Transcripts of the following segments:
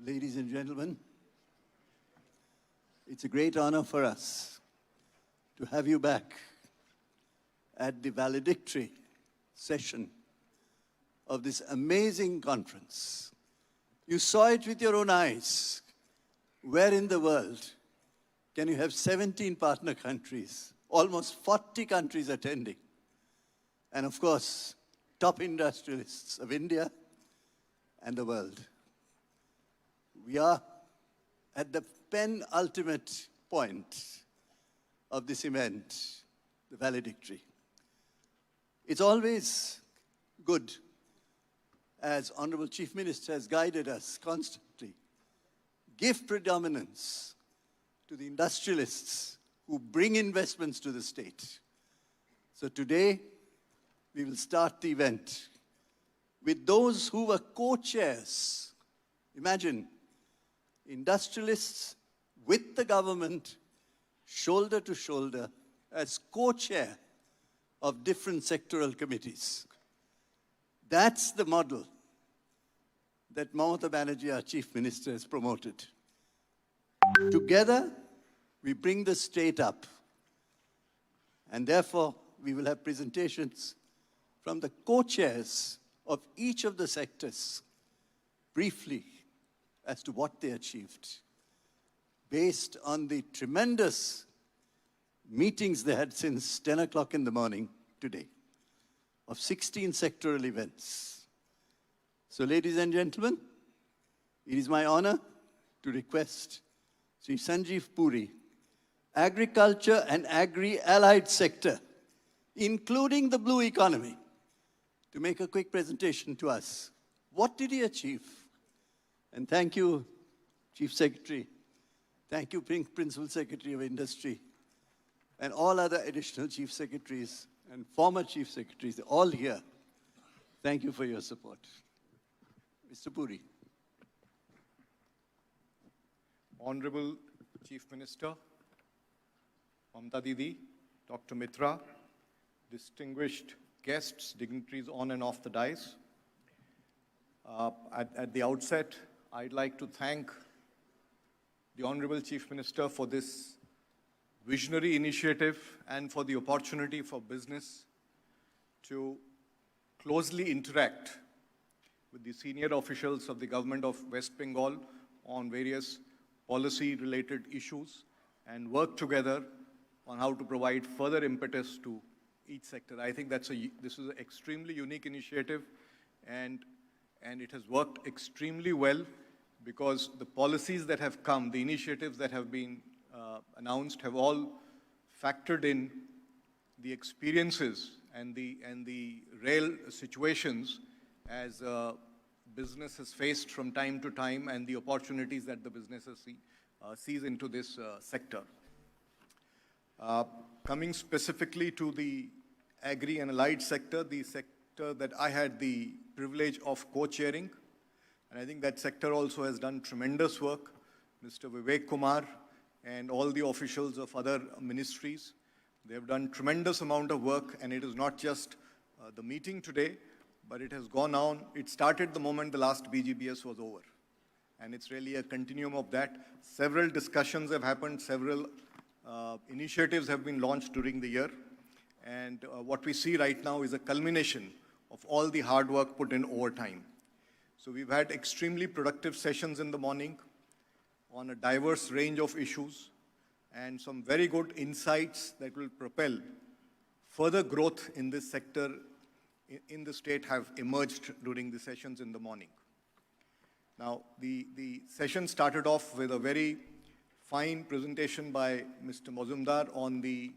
Ladies and gentlemen, it's a great honor for us to have you back at the valedictory session of this amazing conference. You saw it with your own eyes. Where in the world can you have 17 partner countries, almost 40 countries attending, and of course, top industrialists of India and the world? We are at the penultimate point of this event, the valedictory. It's always good, as Honorable Chief Minister has guided us constantly, give predominance to the industrialists who bring investments to the state. So today, we will start the event with those who were co-chairs. Imagine, industrialists with the government, shoulder to shoulder, as co-chair of different sectoral committees. That's the model that Mamatabanerjee, our Chief Minister, has promoted. Together, we bring the state up. And therefore, we will have presentations from the co-chairs of each of the sectors, briefly, as to what they achieved, based on the tremendous meetings they had since 10 o'clock in the morning today, of 16 sectoral events. So, ladies and gentlemen, it is my honor to request Sri Sanjeev Puri, Agriculture and Agri-Allied Sector, including the blue economy, to make a quick presentation to us. What did he achieve? And thank you, Chief Secretary. Thank you, Principal Secretary of Industry, and all other additional Chief Secretaries and former Chief Secretaries, all here. Thank you for your support. Mr. Puri. Honorable Chief Minister, Mamata Didi, Dr. Mitra, distinguished guests, dignitaries on and off the dais. At the outset, I'd like to thank the Honorable Chief Minister for this visionary initiative and for the opportunity for business to closely interact with the senior officials of the government of West Bengal on various policy-related issues and work together on how to provide further impetus to each sector. I think this is an extremely unique initiative, and it has worked extremely well, because the policies that have come, the initiatives that have been announced, have all factored in the experiences and the real situations as business has faced from time to time, and the opportunities that the businesses sees into this sector. Coming specifically to the agri and allied sector, the sector that I had the privilege of co-chairing, and I think that sector also has done tremendous work. Mr. Vivek Kumar and all the officials of other ministries, they have done tremendous amount of work, and it is not just the meeting today, but it has gone on. It started the moment the last BJPNEWS was over, and it's really a continuum of that. Several discussions have happened, several initiatives have been launched during the year, and what we see right now is a culmination of all the hard work put in over time. So we've had extremely productive sessions in the morning on a diverse range of issues, and some very good insights that will propel further growth in this sector in the state have emerged during the sessions in the morning. Now, the session started off with a very fine presentation by Mr. Mazumdar on the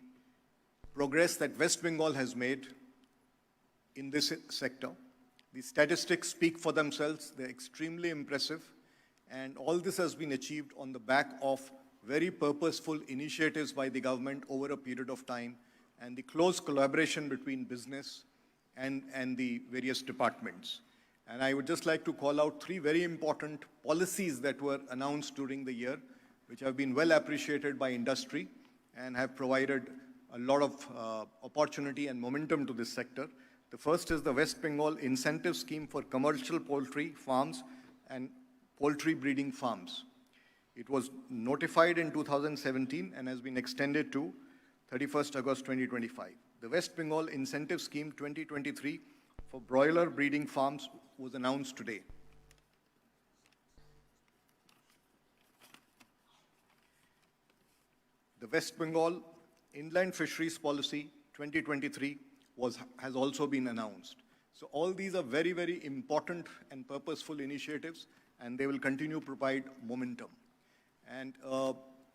progress that West Bengal has made in this sector. The statistics speak for themselves. They're extremely impressive. And all this has been achieved on the back of very purposeful initiatives by the government over a period of time, and the close collaboration between business and the various departments. And I would just like to call out three very important policies that were announced during the year, which have been well appreciated by industry and have provided a lot of opportunity and momentum to this sector. The first is the West Bengal Incentive Scheme for Commercial Poultry Farms, and poultry breeding farms. It was notified in 2017 and has been extended to 31st August 2025. The West Bengal Incentive Scheme 2023 for broiler breeding farms was announced today. The West Bengal Inland Fisheries Policy 2023 has also been announced. So all these are very, very important and purposeful initiatives, and they will continue to provide momentum. And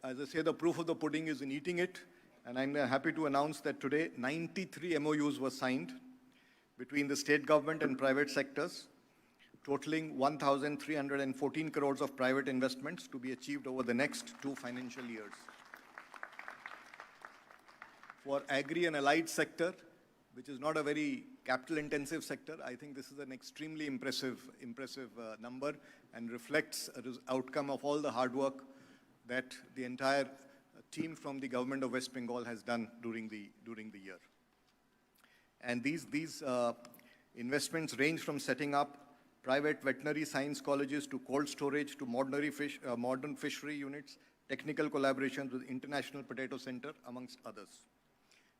as I say, the proof of the pudding is in eating it, and I'm happy to announce that today 93 MOUs were signed between the state government and private sectors, totaling 1,314 crores of private investments to be achieved over the next 2 financial years. For agri and allied sector, which is not a very capital-intensive sector, I think this is an extremely impressive number and reflects an outcome of all the hard work that the entire team from the government of West Bengal has done during the year. And these investments range from setting up private veterinary science colleges to cold storage to modern fishery units, technical collaborations with International Potato Center, amongst others.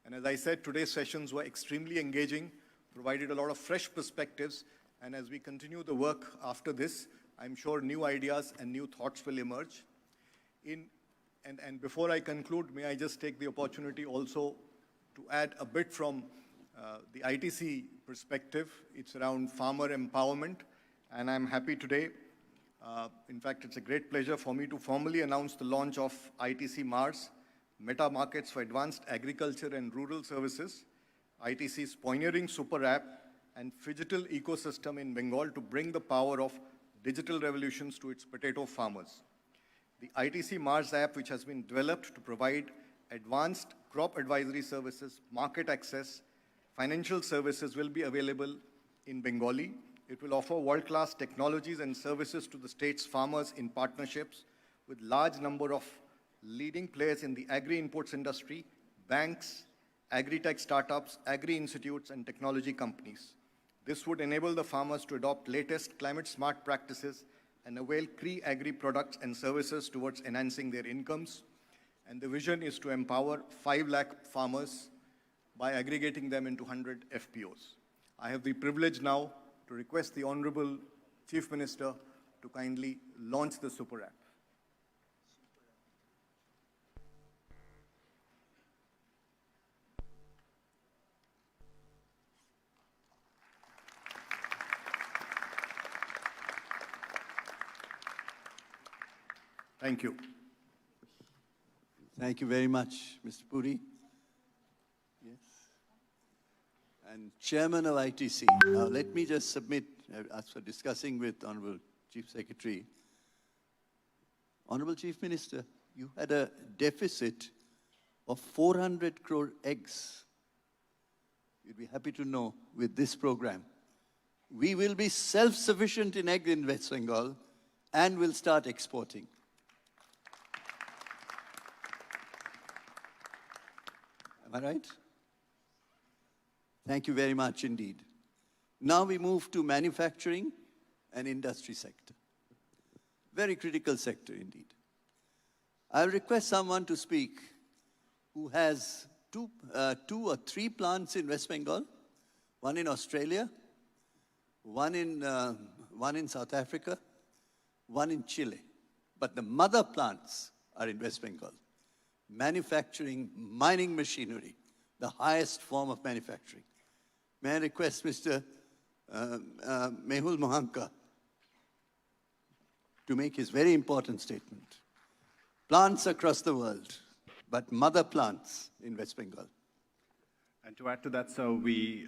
And as I said, today's sessions were extremely engaging, provided a lot of fresh perspectives, and as we continue the work after this, I'm sure new ideas and new thoughts will emerge. And before I conclude, may I just take the opportunity also to add a bit from the ITC perspective. It's around farmer empowerment, and I'm happy today. In fact, it's a great pleasure for me to formally announce the launch of ITC Mars, Meta Markets for Advanced Agriculture and Rural Services, ITC's pioneering super app and phygital ecosystem in Bengal to bring the power of digital revolutions to its potato farmers. The ITC Mars app, which has been developed to provide advanced crop advisory services, market access, financial services, will be available in Bengali. It will offer world-class technologies and services to the state's farmers in partnerships with large number of leading players in the agri-inputs industry, banks, agri-tech startups, agri-institutes, and technology companies. This would enable the farmers to adopt latest climate-smart practices and avail agri products and services towards enhancing their incomes. And the vision is to empower 5 lakh farmers by aggregating them into 100 FPOs. I have the privilege now to request the Honorable Chief Minister to kindly launch the super app. Thank you. Thank you very much, Mr. Puri. Yes. And Chairman of ITC. Now, let me just submit, as for discussing with Honorable Chief Secretary. Honorable Chief Minister, you had a deficit of 400 crore eggs. You'd be happy to know with this program, we will be self-sufficient in egg in West Bengal and will start exporting. Am I right? Thank you very much indeed. Now we move to manufacturing and industry sector. Very critical sector indeed. I'll request someone to speak who has two or three plants in West Bengal, one in Australia, one in South Africa, one in Chile. But the mother plants are in West Bengal. Manufacturing mining machinery, the highest form of manufacturing. May I request Mr. Mehul Mohanka to make his very important statement. Plants across the world, but mother plants in West Bengal. And to add to that, sir, we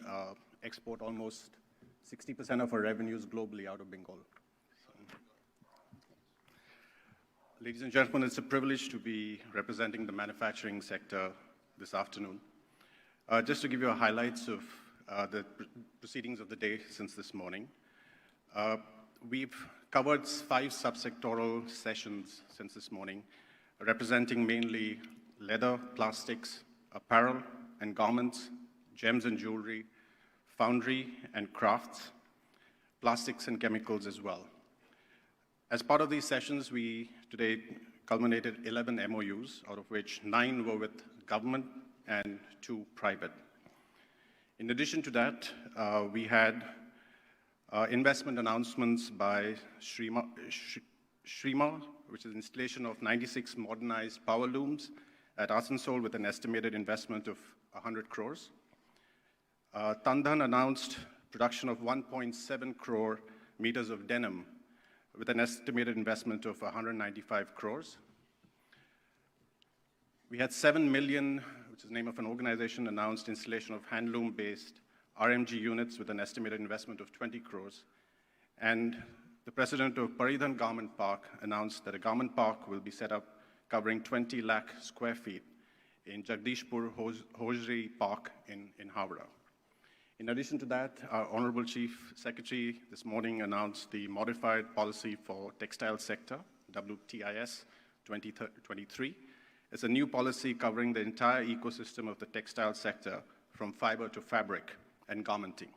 export almost 60% of our revenues globally out of Bengal. Ladies and gentlemen, it's a privilege to be representing the manufacturing sector this afternoon. Just to give you a highlights of the proceedings of the day since this morning. We've covered 5 subsectoral sessions since this morning, representing mainly leather, plastics, apparel and garments, gems and jewelry, foundry and crafts, plastics and chemicals as well. As part of these sessions, we today culminated 11 MOUs, out of which 9 were with government and 2 private. In addition to that, we had investment announcements by Shrima, which is installation of 96 modernized power looms at Asansol with an estimated investment of 100 crores. Tandhan announced production of 1.7 crore meters of denim with an estimated investment of 195 crores. We had 7 million, which is the name of an organization, announced installation of handloom-based RMG units with an estimated investment of 20 crores. And the president of Paridhan Garment Park announced that a garment park will be set up covering 20 lakh square feet in Jagdishpur Hosiery Park in Howrah. In addition to that, our Honorable Chief Secretary this morning announced the Modified Policy for Textile Sector, WTIS 2023. It's a new policy covering the entire ecosystem of the textile sector, from fiber to fabric and garmenting.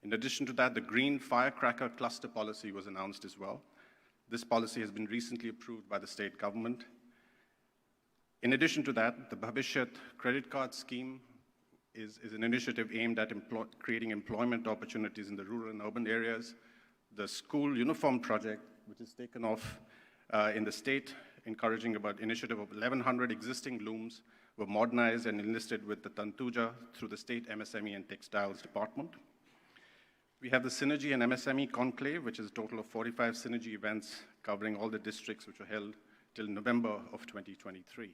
In addition to that, the Green Firecracker Cluster Policy was announced as well. This policy has been recently approved by the state government. In addition to that, the Bhavishyat credit card scheme is an initiative aimed at creating employment opportunities in the rural and urban areas. The school uniform project, which is taken off in the state, encouraging about initiative of 1,100 existing looms, were modernized and enlisted with the Tantuja through the state MSME and Textiles Department. We have the Synergy and MSME Conclave, which is a total of 45 Synergy events covering all the districts which were held till November of 2023.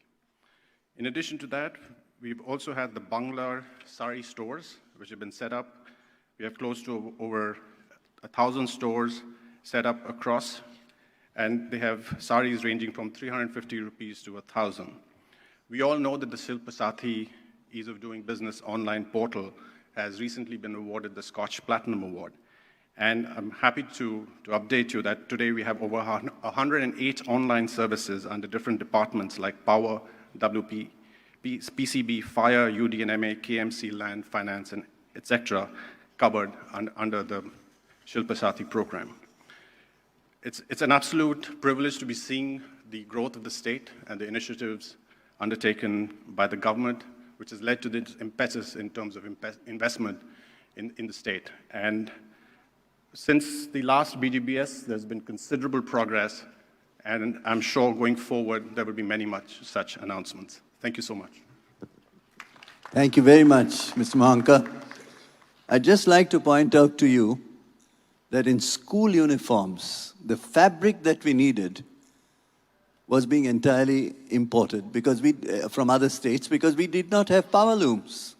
In addition to that, we've also had the Bangla sari stores, which have been set up. We have close to over 1,000 stores set up across, and they have saris ranging from 350 rupees to 1,000. We all know that the Shilpa Sathi Ease of Doing Business online portal has recently been awarded the Scotch Platinum Award. And I'm happy to update you that today we have over 108 online services under different departments like Power, WP, PCB, Fire, UDNMA, KMC, Land, Finance, and etc. covered under the Shilpa Sathi program. It's an absolute privilege to be seeing the growth of the state and the initiatives undertaken by the government, which has led to this impetus in terms of investment in the state. And since the last BGBS, there's been considerable progress, and I'm sure going forward, there will be many much such announcements. Thank you so much. Thank you very much, Mr. Mahanka. I'd just like to point out to you that in school uniforms, the fabric that we needed was being entirely imported because from other states because we did not have power looms.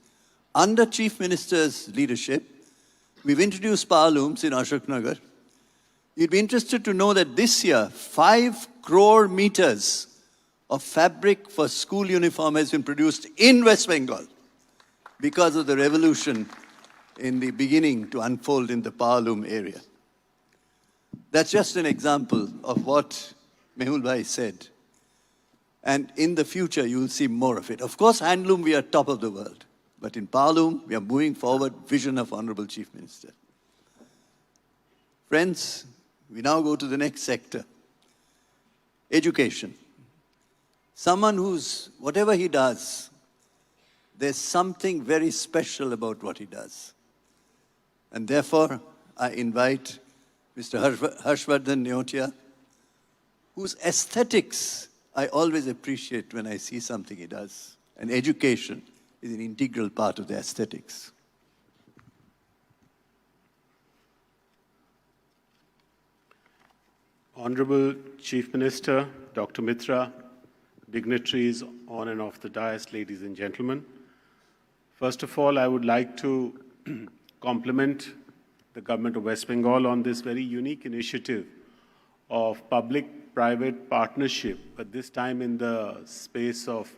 Under Chief Minister's leadership, we've introduced power looms in Ashoknagar. You'd be interested to know that this year, 5 crore meters of fabric for school uniform has been produced in West Bengal because of the revolution in the beginning to unfold in the power loom area. That's just an example of what Mehul Bhai said. And in the future, you will see more of it. Of course, handloom, we are top of the world. But in power loom, we are moving forward, vision of Honorable Chief Minister. Friends, we now go to the next sector. Education. Someone who's, whatever he does, there's something very special about what he does. And therefore, I invite Mr. Harshvardhan Neotia, whose aesthetics I always appreciate when I see something he does. And education is an integral part of the aesthetics. Honorable Chief Minister, Dr. Mitra, dignitaries on and off the dais, ladies and gentlemen. First of all, I would like to compliment the government of West Bengal on this very unique initiative of public-private partnership, but this time in the space of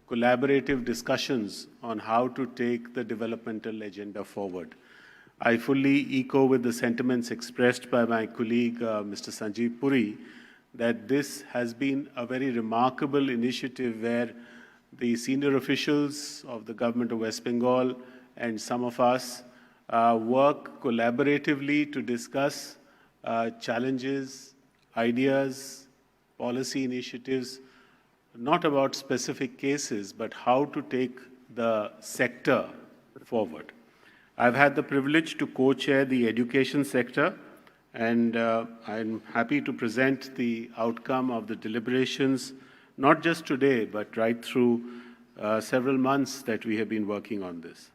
collaborative discussions on how to take the developmental agenda forward. I fully echo with the sentiments expressed by my colleague, Mr. Sanjeev Puri, that this has been a very remarkable initiative where the senior officials of the government of West Bengal and some of us work collaboratively to discuss challenges, ideas, policy initiatives, not about specific cases, but how to take the sector forward. I've had the privilege to co-chair the education sector, and I'm happy to present the outcome of the deliberations, not just today, but right through several months that we have been working on this.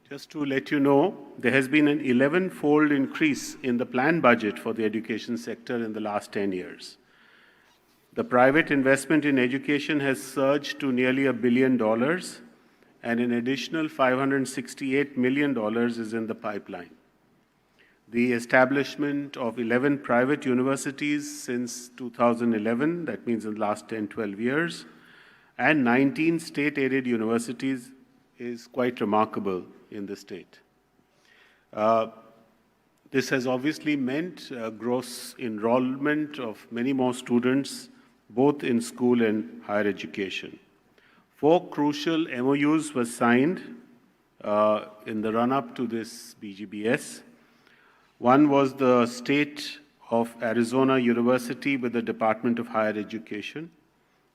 Just to let you know, there has been an 11-fold increase in the planned budget for the education sector in the last 10 years. The private investment in education has surged to nearly $1 billion, and an additional $568 million is in the pipeline. The establishment of 11 private universities since 2011, that means in the last 10, 12 years, and 19 state-aided universities is quite remarkable in the state. This has obviously meant gross enrollment of many more students, both in school and higher education. 4 crucial MOUs were signed in the run-up to this BGBS. One was the State of Arizona University with the Department of Higher Education.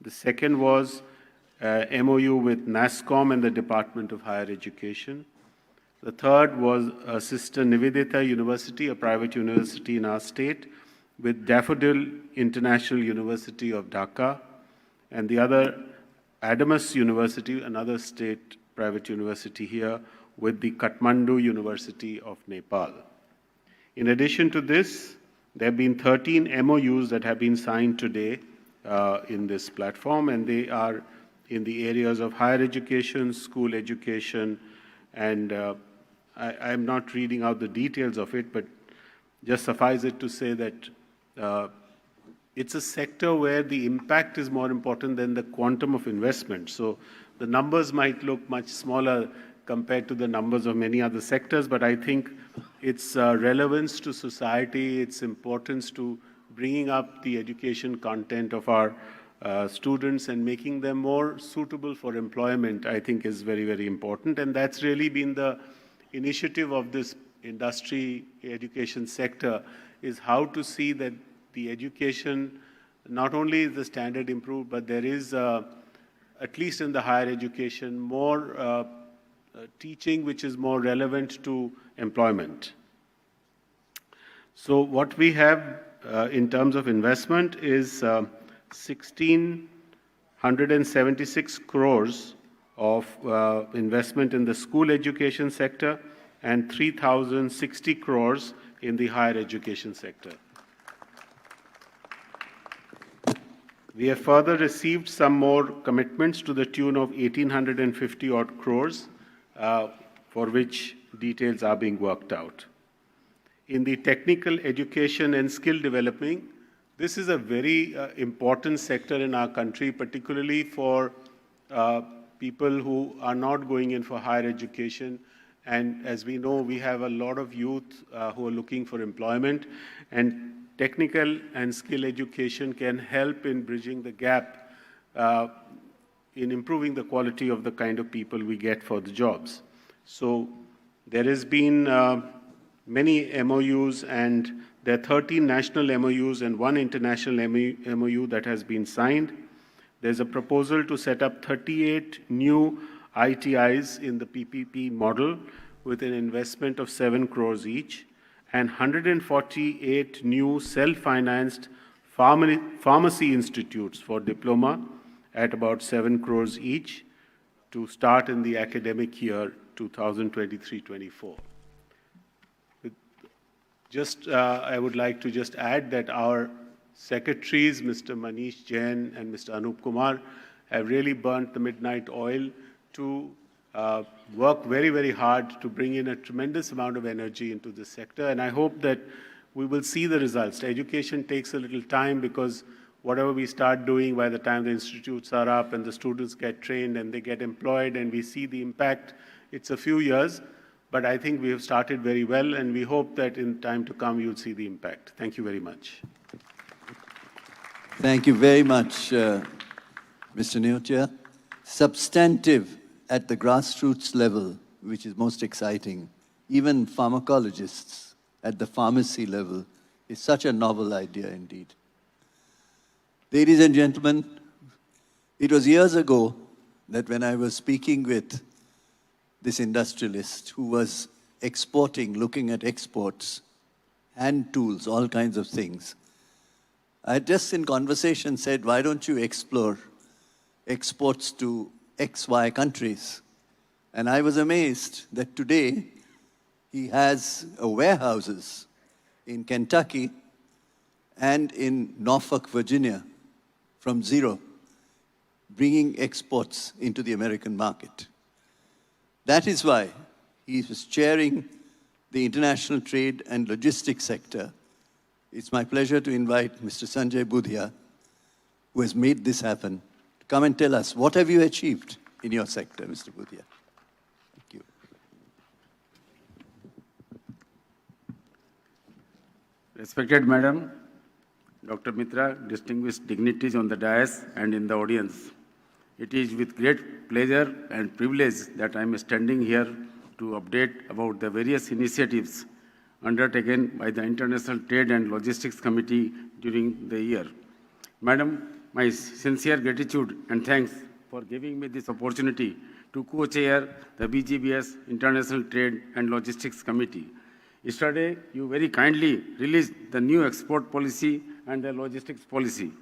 The second was MOU with NASSCOM and the Department of Higher Education. The third was Sister Nivedita University, a private university in our state, with Daffodil International University of Dhaka, and the other, Adamas University, another state private university here, with the Kathmandu University of Nepal. In addition to this, there have been 13 MOUs that have been signed today in this platform, and they are in the areas of higher education, school education, and I'm not reading out the details of it, but just suffice it to say that it's a sector where the impact is more important than the quantum of investment. So the numbers might look much smaller compared to the numbers of many other sectors, but I think its relevance to society, its importance to bringing up the education content of our students and making them more suitable for employment, I think is very, very important. And that's really been the initiative of this industry education sector, is how to see that the education, not only is the standard improved, but there is, at least in the higher education, more teaching which is more relevant to employment. So what we have in terms of investment is 1,676 crores of investment in the school education sector and 3,060 crores in the higher education sector. We have further received some more commitments to the tune of 1,850 odd crores, for which details are being worked out. In the technical education and skill developing, this is a very important sector in our country, particularly for people who are not going in for higher education. And as we know, we have a lot of youth who are looking for employment, and technical and skill education can help in bridging the gap in improving the quality of the kind of people we get for the jobs. So there has been many MOUs, and there are 13 national MOUs and 1 international MOU that has been signed. There's a proposal to set up 38 new ITIs in the PPP model with an investment of 7 crores each, and 148 new self-financed pharmacy institutes for diploma at about 7 crores each to start in the academic year 2023-24. I would like to just add that our secretaries, Mr. Manish Jain and Mr. Anup Kumar, have really burnt the midnight oil to work very, very hard to bring in a tremendous amount of energy into this sector. And I hope that we will see the results. Education takes a little time, because whatever we start doing, by the time the institutes are up and the students get trained and they get employed and we see the impact, it's a few years. But I think we have started very well, and we hope that in time to come you'll see the impact. Thank you very much. Thank you very much, Mr. Neotia. Substantive at the grassroots level, which is most exciting. Even pharmacologists at the pharmacy level is such a novel idea indeed. Ladies and gentlemen, it was years ago that when I was speaking with this industrialist who was exporting, looking at exports, hand tools, all kinds of things, I had just in conversation said, why don't you explore exports to XY countries? And I was amazed that today he has warehouses in Kentucky and in Norfolk, Virginia, from zero, bringing exports into the American market. That is why he is chairing the international trade and logistics sector. It's my pleasure to invite Mr. Sanjay Budhia, who has made this happen, to come and tell us, what have you achieved in your sector, Mr. Budhia? Thank you. Respected Madam, Dr. Mitra, distinguished dignitaries on the dais and in the audience. It is with great pleasure and privilege that I am standing here to update about the various initiatives undertaken by the International Trade and Logistics Committee during the year. Madam, my sincere gratitude and thanks for giving me this opportunity to co-chair the BJPNEWS International Trade and Logistics Committee. Yesterday, you very kindly released the new export policy and the logistics policy.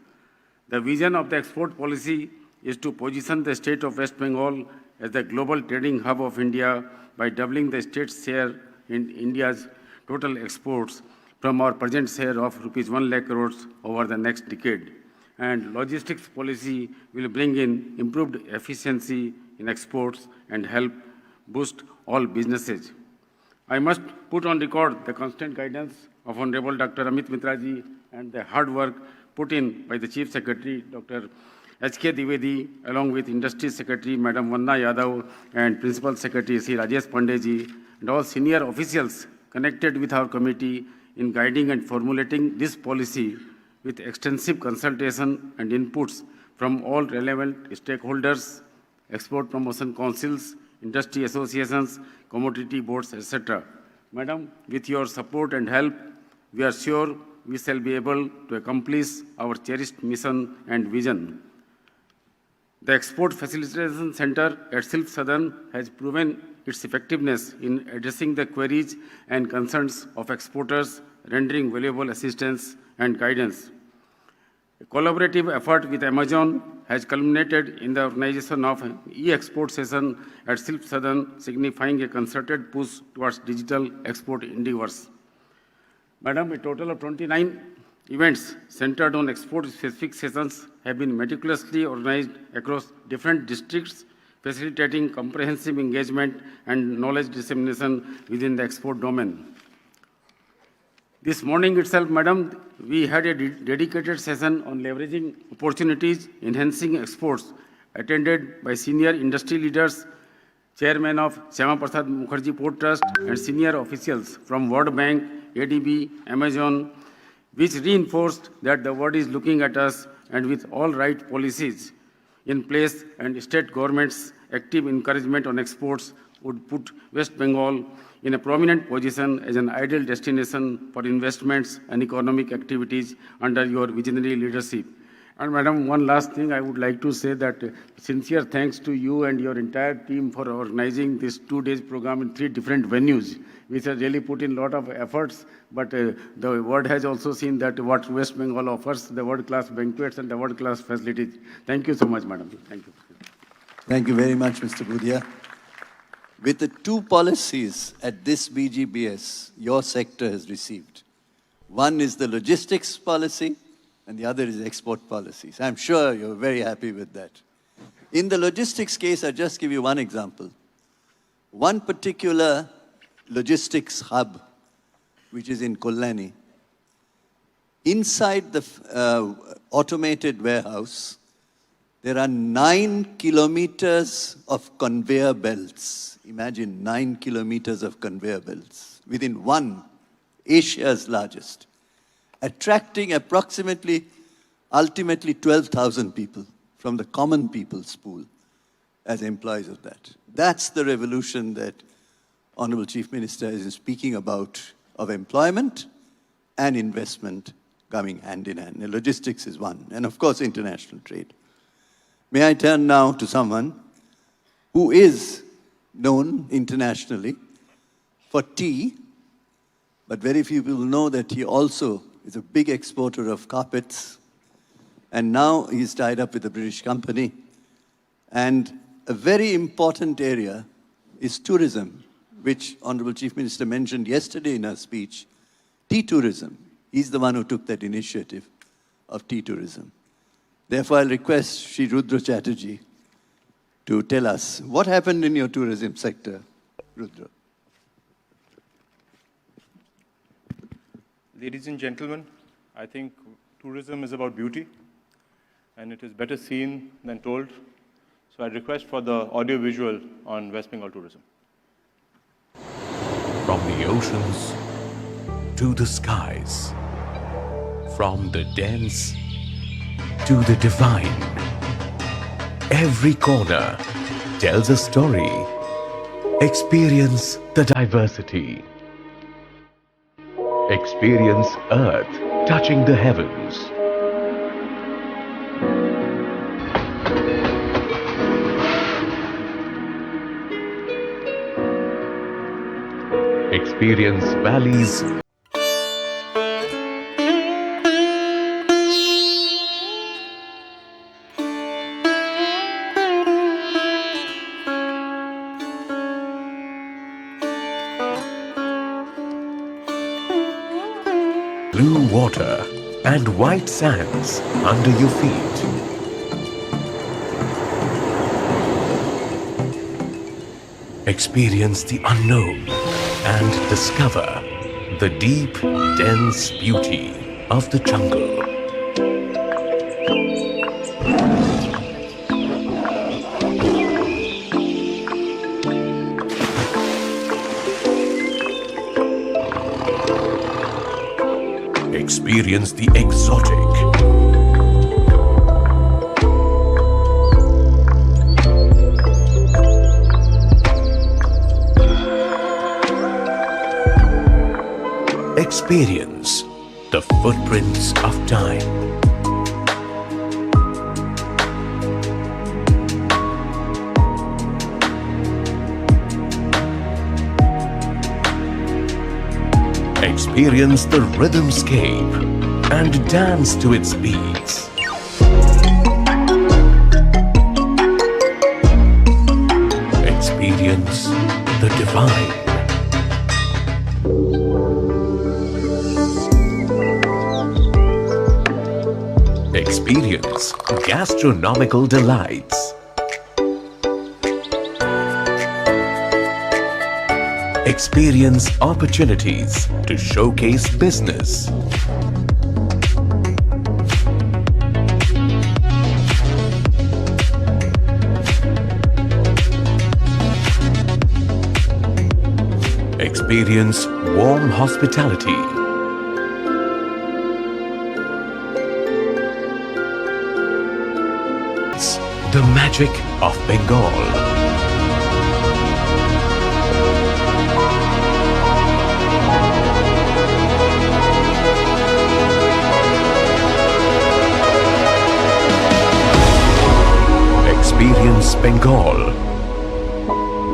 The vision of the export policy is to position the state of West Bengal as the global trading hub of India by doubling the state's share in India's total exports from our present share of rupees 1 lakh crores over the next decade. And logistics policy will bring in improved efficiency in exports and help boost all businesses. I must put on record the constant guidance of Honorable Dr. Amit Mitraji and the hard work put in by the Chief Secretary, Dr. H.K. Dwivedi, along with Industry Secretary, Madam Vanna Yadav, and Principal Secretary, Sri Rajesh Pandeyji, and all senior officials connected with our committee in guiding and formulating this policy with extensive consultation and inputs from all relevant stakeholders, export promotion councils, industry associations, commodity boards, etc. Madam, with your support and help, we are sure we shall be able to accomplish our cherished mission and vision. The Export Facilitation Center at Silk Southern has proven its effectiveness in addressing the queries and concerns of exporters, rendering valuable assistance and guidance. A collaborative effort with Amazon has culminated in the organization of an e-export session at Silk Southern, signifying a concerted push towards digital export endeavors. Madam, a total of 29 events centered on export-specific sessions have been meticulously organized across different districts, facilitating comprehensive engagement and knowledge dissemination within the export domain. This morning itself, Madam, we had a dedicated session on leveraging opportunities, enhancing exports, attended by senior industry leaders, Chairman of Syama Prasad Mukherjee Port Trust, and senior officials from World Bank, ADB, Amazon, which reinforced that the world is looking at us, and with all right policies in place and state governments' active encouragement on exports would put West Bengal in a prominent position as an ideal destination for investments and economic activities under your visionary leadership. And Madam, one last thing I would like to say that sincere thanks to you and your entire team for organizing this 2 days program in 3 different venues, which has really put in a lot of efforts. But the world has also seen that what West Bengal offers, the world-class banquets and the world-class facilities. Thank you so much, Madam. Thank you. Thank you very much, Mr. Budhia. With the 2 policies at this BGBS your sector has received, one is the logistics policy and the other is export policies. I'm sure you're very happy with that. In the logistics case, I'll just give you one example. One particular logistics hub, which is in Kolani, inside the automated warehouse, there are 9 kilometers of conveyor belts. Imagine 9 kilometers of conveyor belts within one, Asia's largest, attracting ultimately 12,000 people from the common people's pool as employees of that. That's the revolution that Honorable Chief Minister is speaking about, of employment and investment coming hand in hand. Logistics is one, and of course, international trade. May I turn now to someone who is known internationally for tea, but very few people know that he also is a big exporter of carpets, and now he's tied up with a British company. And a very important area is tourism, which Honorable Chief Minister mentioned yesterday in her speech, tea tourism. He's the one who took that initiative of tea tourism. Therefore, I'll request Shri Rudra Chatterjee to tell us what happened in your tourism sector, Rudra. Ladies and gentlemen, I think tourism is about beauty, and it is better seen than told. So I request for the audio-visual on West Bengal tourism. From the oceans to the skies, from the dense to the divine, every corner tells a story. Experience the diversity. Experience Earth touching the heavens. Experience valleys. Blue water and white sands under your feet. Experience the unknown and discover the deep, dense beauty of the jungle. Experience the exotic. Experience the footprints of time. Experience the rhythmscape and dance to its beats. Experience the divine. Experience gastronomical delights. Experience opportunities to showcase business. Experience warm hospitality. The magic of Bengal. Experience Bengal,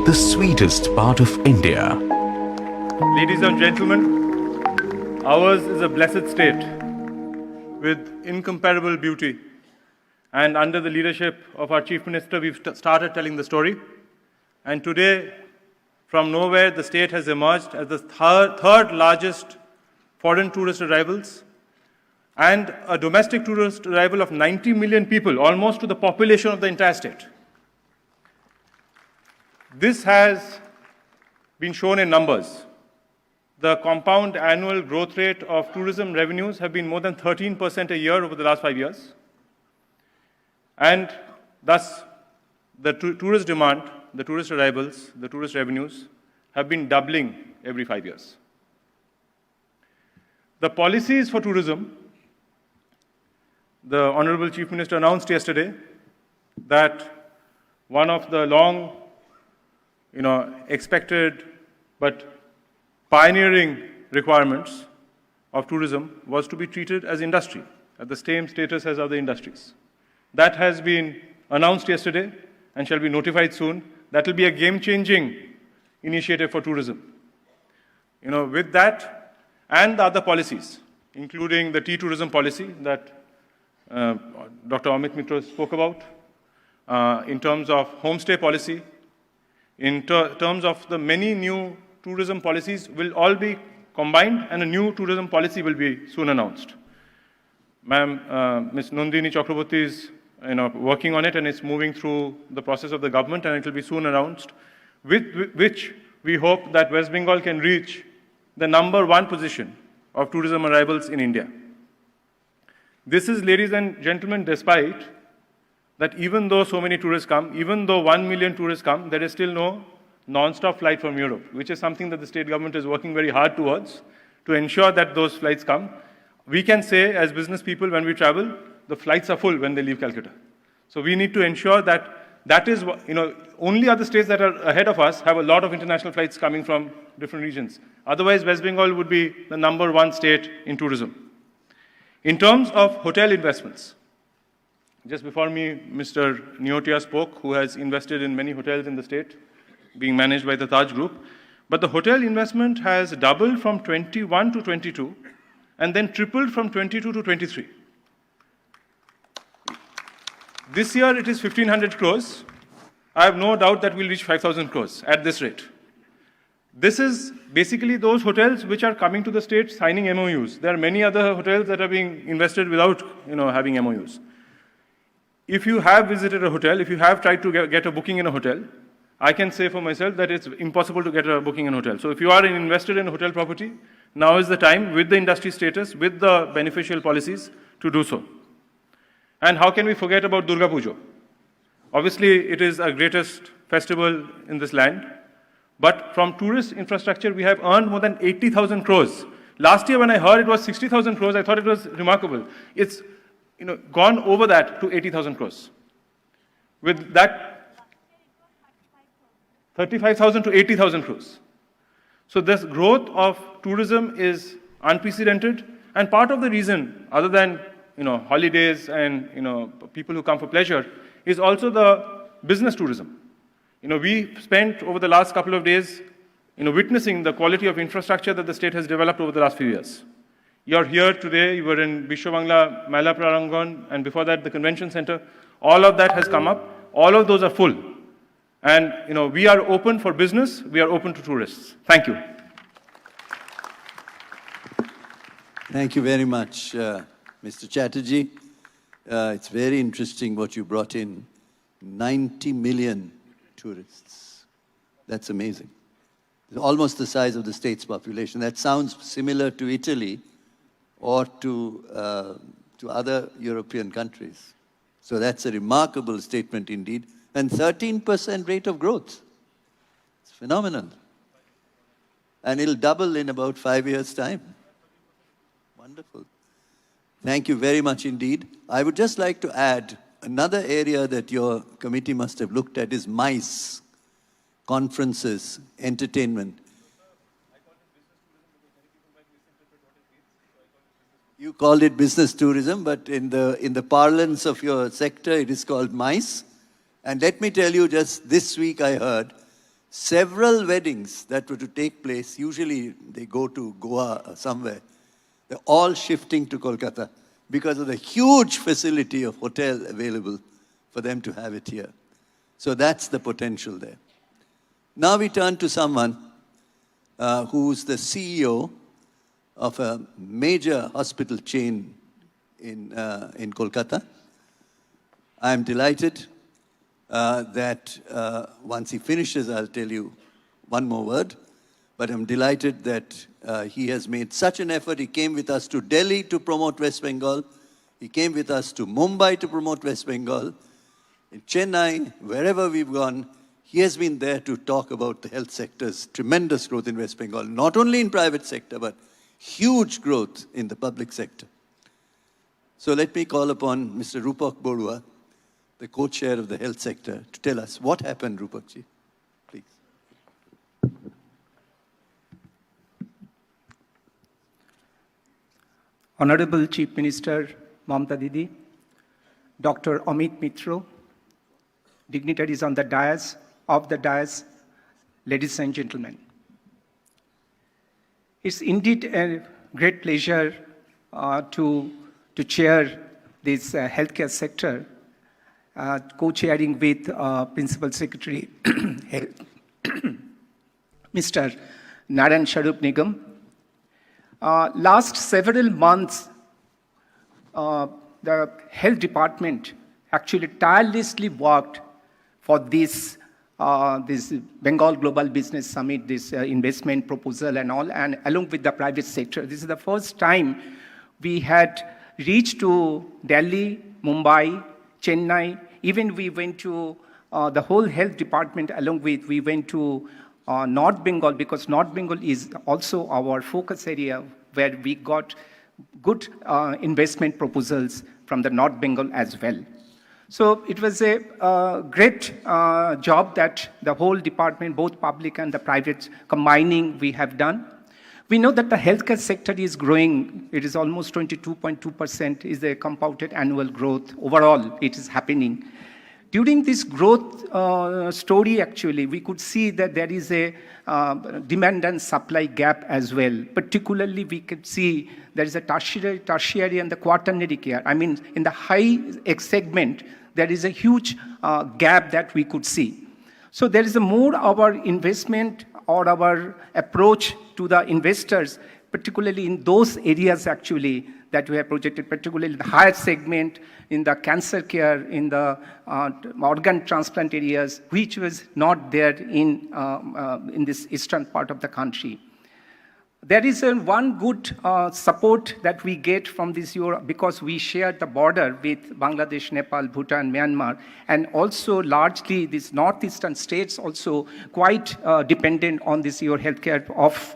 the sweetest part of India. Ladies and gentlemen, ours is a blessed state with incomparable beauty. And under the leadership of our Chief Minister, we've started telling the story. And today, from nowhere, the state has emerged as the third largest foreign tourist arrivals and a domestic tourist arrival of 90 million people, almost to the population of the entire state. This has been shown in numbers. The compound annual growth rate of tourism revenues have been more than 13% a year over the last 5 years. And thus, the tourist demand, the tourist arrivals, the tourist revenues have been doubling every 5 years. The policies for tourism, the Honorable Chief Minister announced yesterday that one of the long, expected but pioneering requirements of tourism was to be treated as industry, at the same status as other industries. That has been announced yesterday and shall be notified soon. That will be a game-changing initiative for tourism. With that and the other policies, including the tea tourism policy that Dr. Amit Mitra spoke about, in terms of homestay policy, in terms of the many new tourism policies will all be combined, and a new tourism policy will be soon announced. Ma'am, Ms. Nandini Chakraborty is working on it, and it's moving through the process of the government, and it will be soon announced, with which we hope that West Bengal can reach the #1 position of tourism arrivals in India. This is, ladies and gentlemen, despite that even though so many tourists come, even though 1 million tourists come, there is still no non-stop flight from Europe, which is something that the state government is working very hard towards to ensure that those flights come. We can say, as business people, when we travel, the flights are full when they leave Calcutta. So we need to ensure that is, only other states that are ahead of us have a lot of international flights coming from different regions. Otherwise, West Bengal would be the #1 state in tourism. In terms of hotel investments, just before me, Mr. Neotia spoke, who has invested in many hotels in the state, being managed by the Taj Group. But the hotel investment has doubled from 21 to 22, and then tripled from 22 to 23. This year, it is 1,500 crores. I have no doubt that we'll reach 5,000 crores at this rate. This is basically those hotels which are coming to the state signing MOUs. There are many other hotels that are being invested without, having MOUs. If you have visited a hotel, if you have tried to get a booking in a hotel, I can say for myself that it's impossible to get a booking in a hotel. So if you are invested in a hotel property, now is the time, with the industry status, with the beneficial policies, to do so. And how can we forget about Durga Puja? Obviously, it is our greatest festival in this land. But from tourist infrastructure, we have earned more than 80,000 crores. Last year, when I heard it was 60,000 crores, I thought it was remarkable. It's gone over that to 80,000 crores. With that, 35,000 to 80,000 crores. So this growth of tourism is unprecedented, and part of the reason, other than holidays and people who come for pleasure, is also the business tourism. We spent over the last couple of days witnessing the quality of infrastructure that the state has developed over the last few years. You're here today, you were in Bishwabangla, Mela Prarangan, and before that the convention center. All of that has come up. All of those are full. And we are open for business, we are open to tourists. Thank you. Thank you very much, Mr. Chatterjee. It's very interesting what you brought in. 90 million tourists. That's amazing. It's almost the size of the state's population. That sounds similar to Italy or to other European countries. So that's a remarkable statement indeed. And 13% rate of growth. It's phenomenal. And it'll double in about 5 years' time. Wonderful. Thank you very much indeed. I would just like to add another area that your committee must have looked at is MICE, conferences, entertainment. You called it business tourism, but in the parlance of your sector, it is called MICE. And let me tell you, just this week I heard several weddings that were to take place, usually they go to Goa or somewhere, they're all shifting to Kolkata because of the huge facility of hotel available for them to have it here. So that's the potential there. Now we turn to someone who's the CEO of a major hospital chain in Kolkata. I'm delighted that once he finishes, I'll tell you one more word. But I'm delighted that he has made such an effort. He came with us to Delhi to promote West Bengal. He came with us to Mumbai to promote West Bengal. In Chennai, wherever we've gone, he has been there to talk about the health sector's tremendous growth in West Bengal, not only in private sector, but huge growth in the public sector. So let me call upon Mr. Rupak Borua, the co-chair of the health sector, to tell us what happened, Rupakji, please. Honorable Chief Minister Mamatabanerjee, Dr. Amit Mitra, dignitaries on the dais, ladies and gentlemen. It's indeed a great pleasure to chair this healthcare sector, co-chairing with Principal Secretary Mr. Narayan Sharup Nigam. Last several months, the health department actually tirelessly worked for this Bengal Global Business Summit, this investment proposal and all, and along with the private sector. This is the first time we had reached to Delhi, Mumbai, Chennai. Even we went to the whole health department we went to North Bengal, because North Bengal is also our focus area where we got good investment proposals from the North Bengal as well. So it was a great job that the whole department, both public and the private combining, we have done. We know that the healthcare sector is growing. It is almost 22.2% is the compounded annual growth. Overall, it is happening. During this growth story, actually, we could see that there is a demand and supply gap as well. Particularly, we could see there is a tertiary and the quaternary care. I mean, in the high segment, there is a huge gap that we could see. So there is a more our investment or our approach to the investors, particularly in those areas actually that we have projected, particularly the higher segment, in the cancer care, in the organ transplant areas, which was not there in this eastern part of the country. There is one good support that we get from this year because we share the border with Bangladesh, Nepal, Bhutan, Myanmar, and also largely these northeastern states also quite dependent on this year healthcare of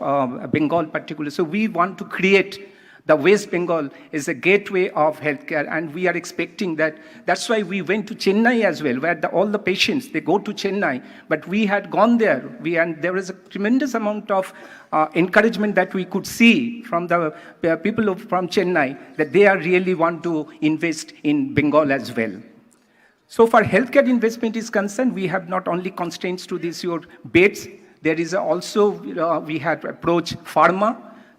Bengal particularly. So we want to create the West Bengal is a gateway of healthcare, and we are expecting that. That's why we went to Chennai as well, where all the patients, they go to Chennai. But we had gone there, and there was a tremendous amount of encouragement that we could see from the people from Chennai, that they are really want to invest in Bengal as well. So far, healthcare investment is concerned, we have not only constraints to these your beds, there is also, we had approached pharma.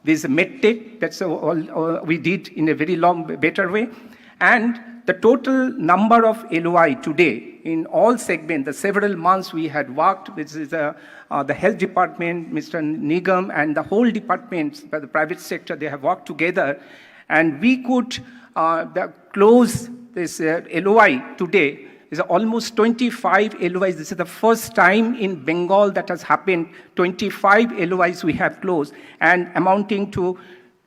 There's a medtech, that's all we did in a very better way. And the total number of LOI today in all segments, the several months we had worked, this is the health department, Mr. Nigam, and the whole department, the private sector, they have worked together. And we could close this LOI today. Is almost 25 LOIs. This is the first time in Bengal that has happened. 25 LOIs we have closed, and amounting to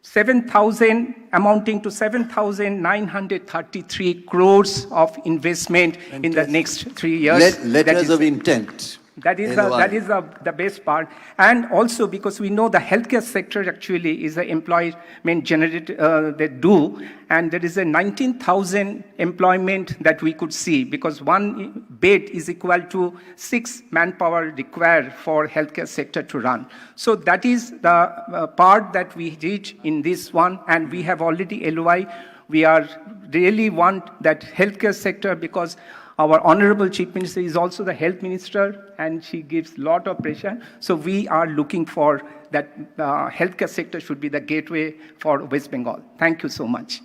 7,933 crores of investment in the next 3 years. Letters of intent. That is the best part. And also because we know the healthcare sector actually is the employment generated they do, and there is a 19,000 employment that we could see, because one bed is equal to 6 manpower required for healthcare sector to run. So that is the part that we did in this one, and we have already LOI. We are really want that healthcare sector, because our Honorable Chief Minister is also the Health Minister, and she gives a lot of pressure. So we are looking for that healthcare sector should be the gateway for West Bengal. Thank you so much.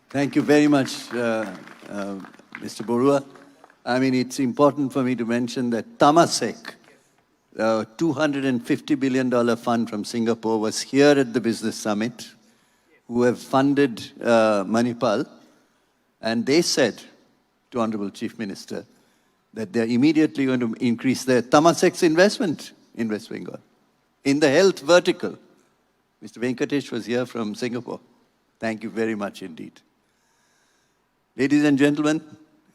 Thank you very much, Mr. Borua. I mean, it's important for me to mention that Temasek, a $250 billion fund from Singapore, was here at the Business Summit, who have funded Manipal, and they said to Honorable Chief Minister that they're immediately going to increase their Temasek's investment in West Bengal, in the health vertical. Mr. Venkatesh was here from Singapore. Thank you very much indeed. Ladies and gentlemen,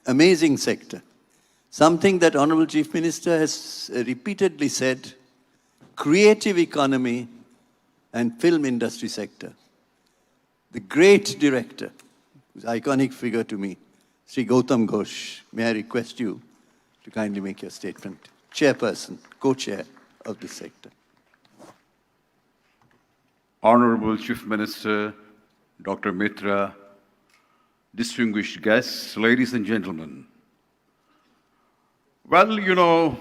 amazing sector. Something that Honorable Chief Minister has repeatedly said, creative economy and film industry sector. The great director, who's an iconic figure to me, Sri Gautam Ghosh, may I request you to kindly make your statement. Chairperson, co-chair of this sector. Honorable Chief Minister, Dr. Mitra, distinguished guests, ladies and gentlemen. Well, you know,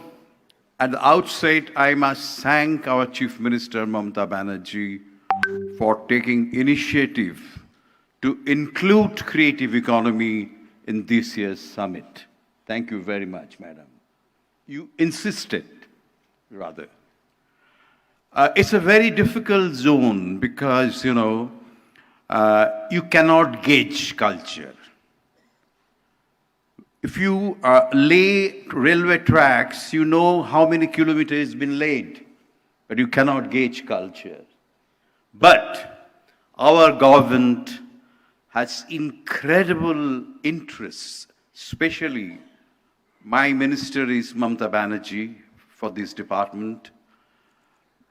at the outset, I must thank our Chief Minister, Mamatabanerjee, for taking initiative to include creative economy in this year's summit. Thank you very much, madam. You insisted, rather. It's a very difficult zone because, you know, you cannot gauge culture. If you lay railway tracks, you know how many kilometers has been laid, but you cannot gauge culture. But our government has incredible interests, especially my minister is Mamatabanerjee for this department.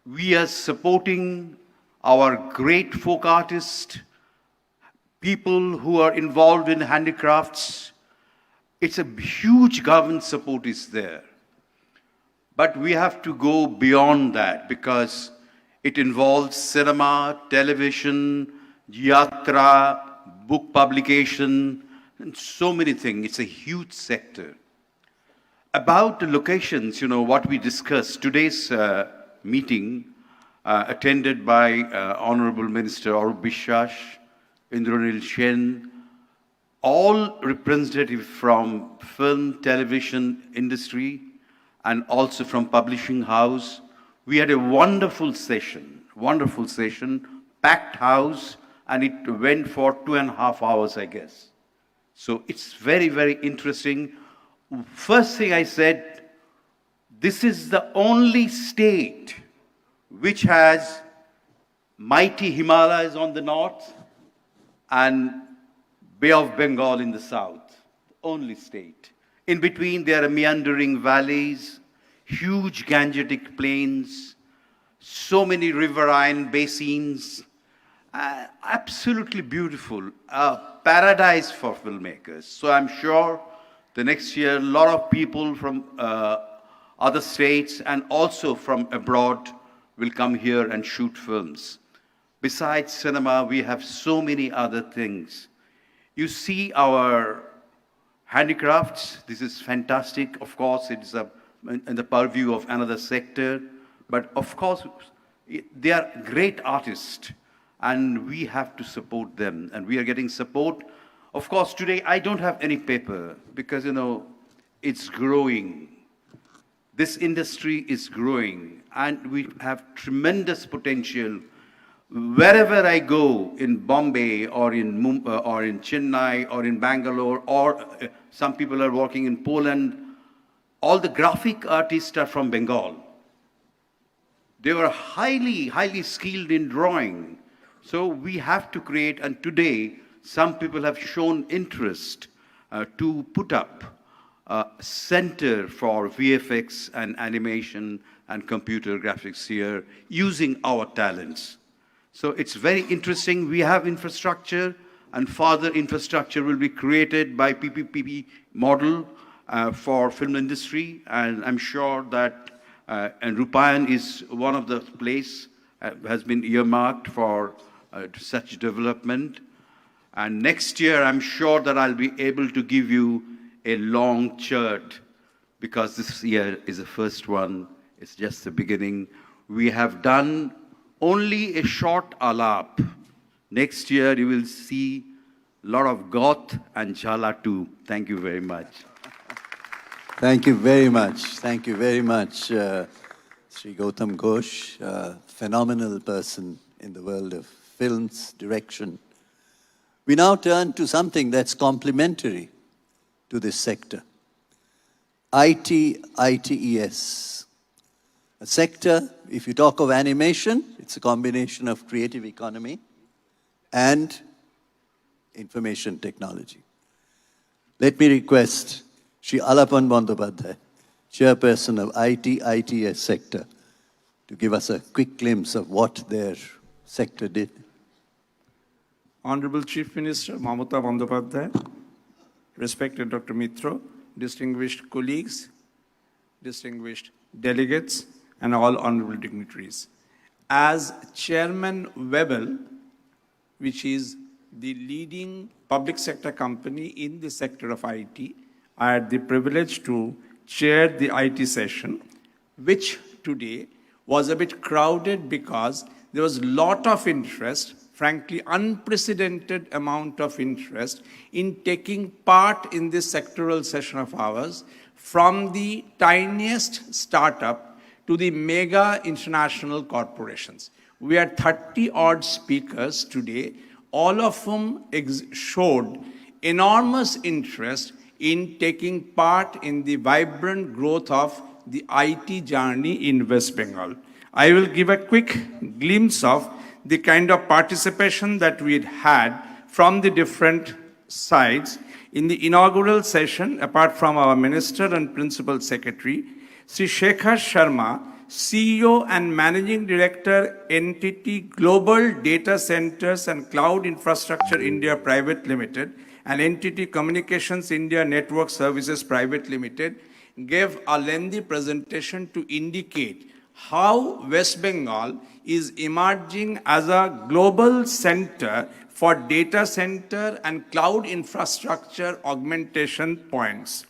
We are supporting our great folk artists, people who are involved in handicrafts. It's a huge government support is there. But we have to go beyond that because it involves cinema, television, yatra, book publication, and so many things. It's a huge sector. About the locations, you know, what we discussed, today's meeting attended by Honorable Minister Arup Bishwas, Indranil Shen, all representatives from film, television industry, and also from publishing house. We had a wonderful session, packed house, and it went for 2.5 hours, I guess. So it's very, very interesting. First thing I said, this is the only state which has mighty Himalayas on the north and Bay of Bengal in the south, only state. In between, there are meandering valleys, huge Gangetic plains, so many riverine basins, absolutely beautiful, paradise for filmmakers. So I'm sure the next year, a lot of people from other states and also from abroad will come here and shoot films. Besides cinema, we have so many other things. You see our handicrafts. This is fantastic. Of course, it's in the purview of another sector. But of course, they are great artists, and we have to support them. And we are getting support. Of course, today I don't have any paper because, you know, it's growing. This industry is growing, and we have tremendous potential. Wherever I go, in Bombay or in Chennai or in Bangalore, or some people are working in Poland, all the graphic artists are from Bengal. They were highly, highly skilled in drawing. So we have to create, and today some people have shown interest to put up a center for VFX and animation and computer graphics here using our talents. So it's very interesting. We have infrastructure, and further infrastructure will be created by PPP model for film industry. And I'm sure that, and Rupayan is one of the place has been earmarked for such development. And next year, I'm sure that I'll be able to give you a long chart, because this year is the first one. It's just the beginning. We have done only a short alap. Next year, you will see a lot of goth and jhala too. Thank you very much. Thank you very much. Thank you very much, Sri Gautam Ghosh, a phenomenal person in the world of films, direction. We now turn to something that's complementary to this sector. ITES. A sector, if you talk of animation, it's a combination of creative economy and information technology. Let me request Shri Alapan Bandyopadhyay, chairperson of ITES sector, to give us a quick glimpse of what their sector did. Honorable Chief Minister Mamata Bandyopadhyay, respected Dr. Mitra, distinguished colleagues, distinguished delegates, and all honorable dignitaries. As Chairman Webel, which is the leading public sector company in the sector of IT. I had the privilege to chair the IT session, which today was a bit crowded because there was a lot of interest, frankly, unprecedented amount of interest in taking part in this sectoral session of ours, from the tiniest startup to the mega international corporations. We had 30-odd speakers today, all of whom showed enormous interest in taking part in the vibrant growth of the IT journey in West Bengal. I will give a quick glimpse of the kind of participation that we had from the different sides. In the inaugural session, apart from our Minister and Principal Secretary, Sri Shekhar Sharma, CEO and Managing Director, Entity Global Data Centers and Cloud Infrastructure India Private Limited, and Entity Communications India Network Services Private Limited, gave a lengthy presentation to indicate how West Bengal is emerging as a global center for data center and cloud infrastructure augmentation points.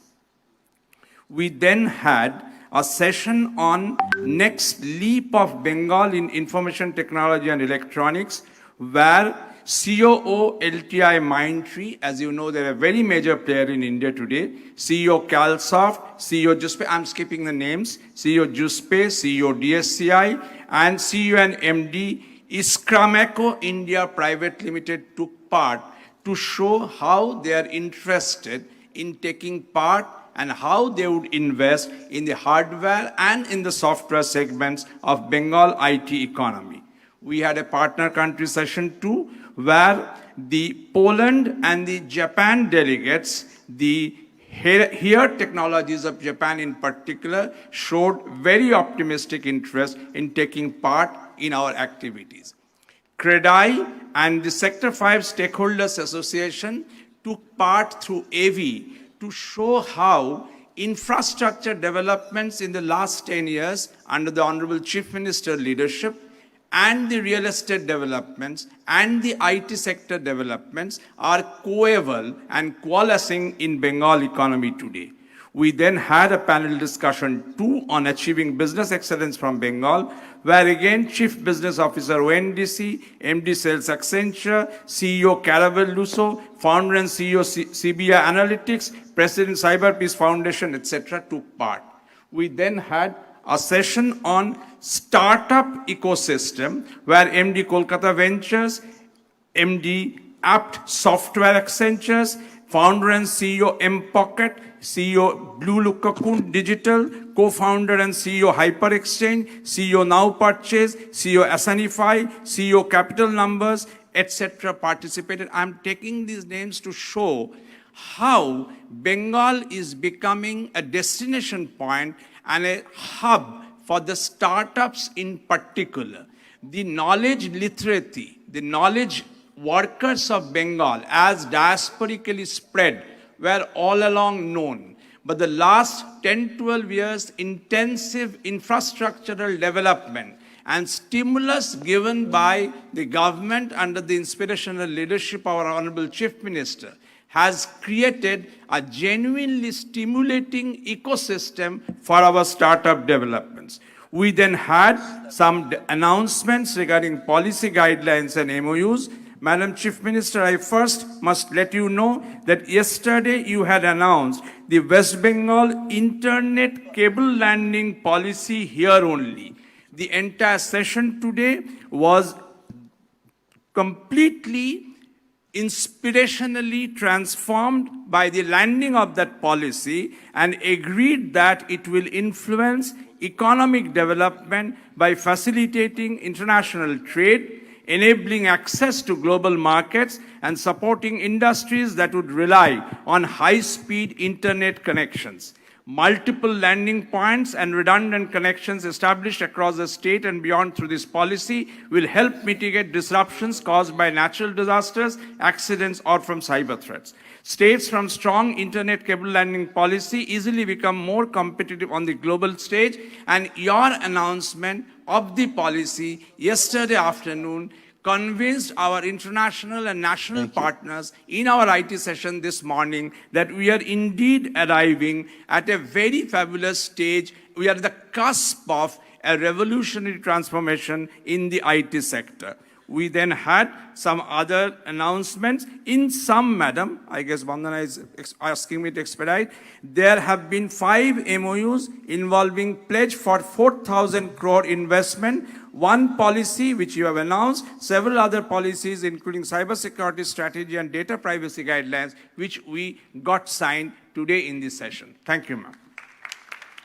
We then had a session on next leap of Bengal in information technology and electronics, where COO LTI Mindtree, as you know, they're a very major player in India today, CEO Calsoft, CEO Juspe, I'm skipping the names, CEO Juspe, CEO DSCI, and CEO and MD Iskrameco India Private Limited took part to show how they are interested in taking part and how they would invest in the hardware and in the software segments of Bengal IT economy. We had a partner country session too, where the Poland and the Japan delegates, the here technologies of Japan in particular, showed very optimistic interest in taking part in our activities. CREDAI and the Sector 5 Stakeholders Association took part through AV to show how infrastructure developments in the last 10 years under the Honorable Chief Minister leadership and the real estate developments and the IT sector developments are coeval and coalescing in Bengal economy today. We then had a panel discussion too on achieving business excellence from Bengal, where again Chief Business Officer ONDC, MD Sales Accenture, CEO Caravel Luso, founder and CEO CBI Analytics, President Cyber Peace Foundation, etc. took part. We then had a session on startup ecosystem, where MD Kolkata Ventures, MD Apt Software Accentures, founder and CEO M-Pocket, CEO Blue Cocoon Digital, co-founder and CEO HyperExchange, CEO Now Purchase, CEO Asanify, CEO Capital Numbers, etc. participated. I'm taking these names to show how Bengal is becoming a destination point and a hub for the startups in particular. The knowledge literati, the knowledge workers of Bengal as diasporically spread were all along known. But the last 10-12 years, intensive infrastructural development and stimulus given by the government under the inspirational leadership of our Honorable Chief Minister has created a genuinely stimulating ecosystem for our startup developments. We then had some announcements regarding policy guidelines and MOUs. Madam Chief Minister, I first must let you know that yesterday you had announced the West Bengal internet cable landing policy here only. The entire session today was completely inspirationally transformed by the landing of that policy, and agreed that it will influence economic development by facilitating international trade, enabling access to global markets, and supporting industries that would rely on high-speed internet connections. Multiple landing points and redundant connections established across the state and beyond through this policy will help mitigate disruptions caused by natural disasters, accidents, or from cyber threats. States from strong internet cable landing policy easily become more competitive on the global stage, and your announcement of the policy yesterday afternoon convinced our international and national partners in our IT session this morning that we are indeed arriving at a very fabulous stage. We are at the cusp of a revolutionary transformation in the IT sector. We then had some other announcements. In some, madam, I guess Vandana is asking me to expedite, there have been 5 MOUs involving pledge for 4,000 crore investment, one policy which you have announced, several other policies including cybersecurity strategy and data privacy guidelines, which we got signed today in this session. Thank you, ma'am.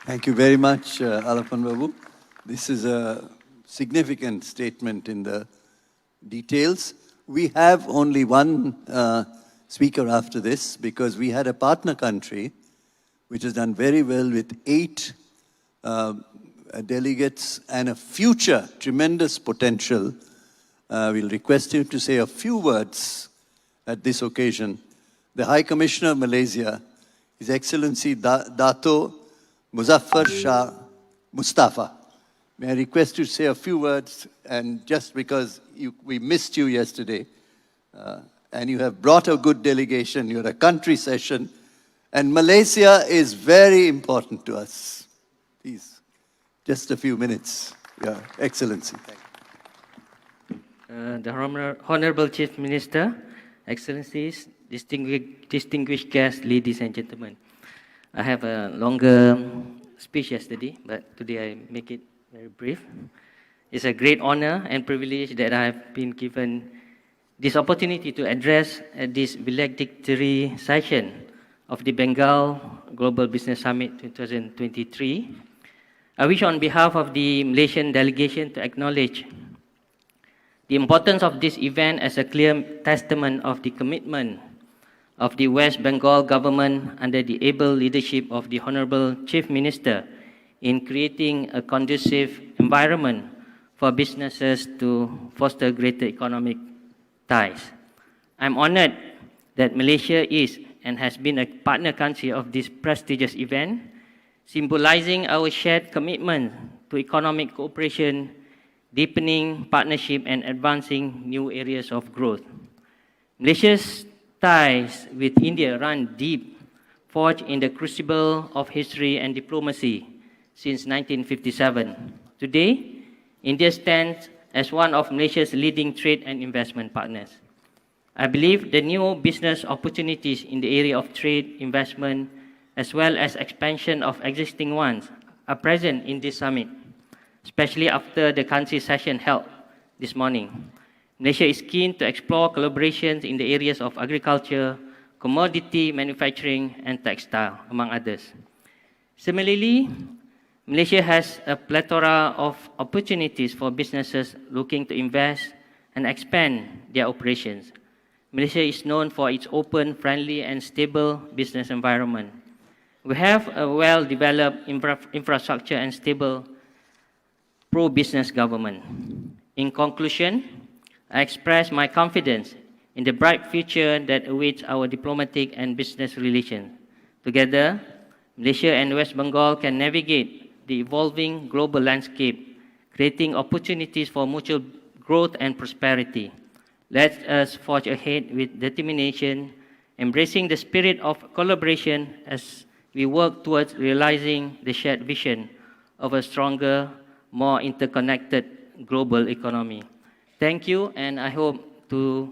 Thank you very much, Alapan Babu. This is a significant statement in the details. We have only one speaker after this because we had a partner country which has done very well with 8 delegates and a future tremendous potential. We'll request you to say a few words at this occasion. The High Commissioner of Malaysia, His Excellency Dato Muzaffar Shah Mustafa. May I request you to say a few words, and just because we missed you yesterday, and you have brought a good delegation, you're a country session, and Malaysia is very important to us. Please, just a few minutes, Your Excellency. The Honorable Chief Minister, Excellencies, distinguished guests, ladies and gentlemen. I have a longer speech yesterday, but today I make it very brief. It's a great honor and privilege that I have been given this opportunity to address at this valedictory session of the Bengal Global Business Summit 2023. I wish on behalf of the Malaysian delegation to acknowledge the importance of this event as a clear testament of the commitment of the West Bengal government under the able leadership of the Honorable Chief Minister in creating a conducive environment for businesses to foster greater economic ties. I'm honored that Malaysia is and has been a partner country of this prestigious event, symbolizing our shared commitment to economic cooperation, deepening partnership and advancing new areas of growth. Malaysia's ties with India run deep, forged in the crucible of history and diplomacy since 1957. Today, India stands as one of Malaysia's leading trade and investment partners. I believe the new business opportunities in the area of trade, investment, as well as expansion of existing ones are present in this summit, especially after the country session held this morning. Malaysia is keen to explore collaborations in the areas of agriculture, commodity manufacturing, and textile, among others. Similarly, Malaysia has a plethora of opportunities for businesses looking to invest and expand their operations. Malaysia is known for its open, friendly, and stable business environment. We have a well-developed infrastructure and stable pro-business government. In conclusion, I express my confidence in the bright future that awaits our diplomatic and business relations. Together, Malaysia and West Bengal can navigate the evolving global landscape, creating opportunities for mutual growth and prosperity. Let us forge ahead with determination, embracing the spirit of collaboration as we work towards realizing the shared vision of a stronger, more interconnected global economy. Thank you, and I hope to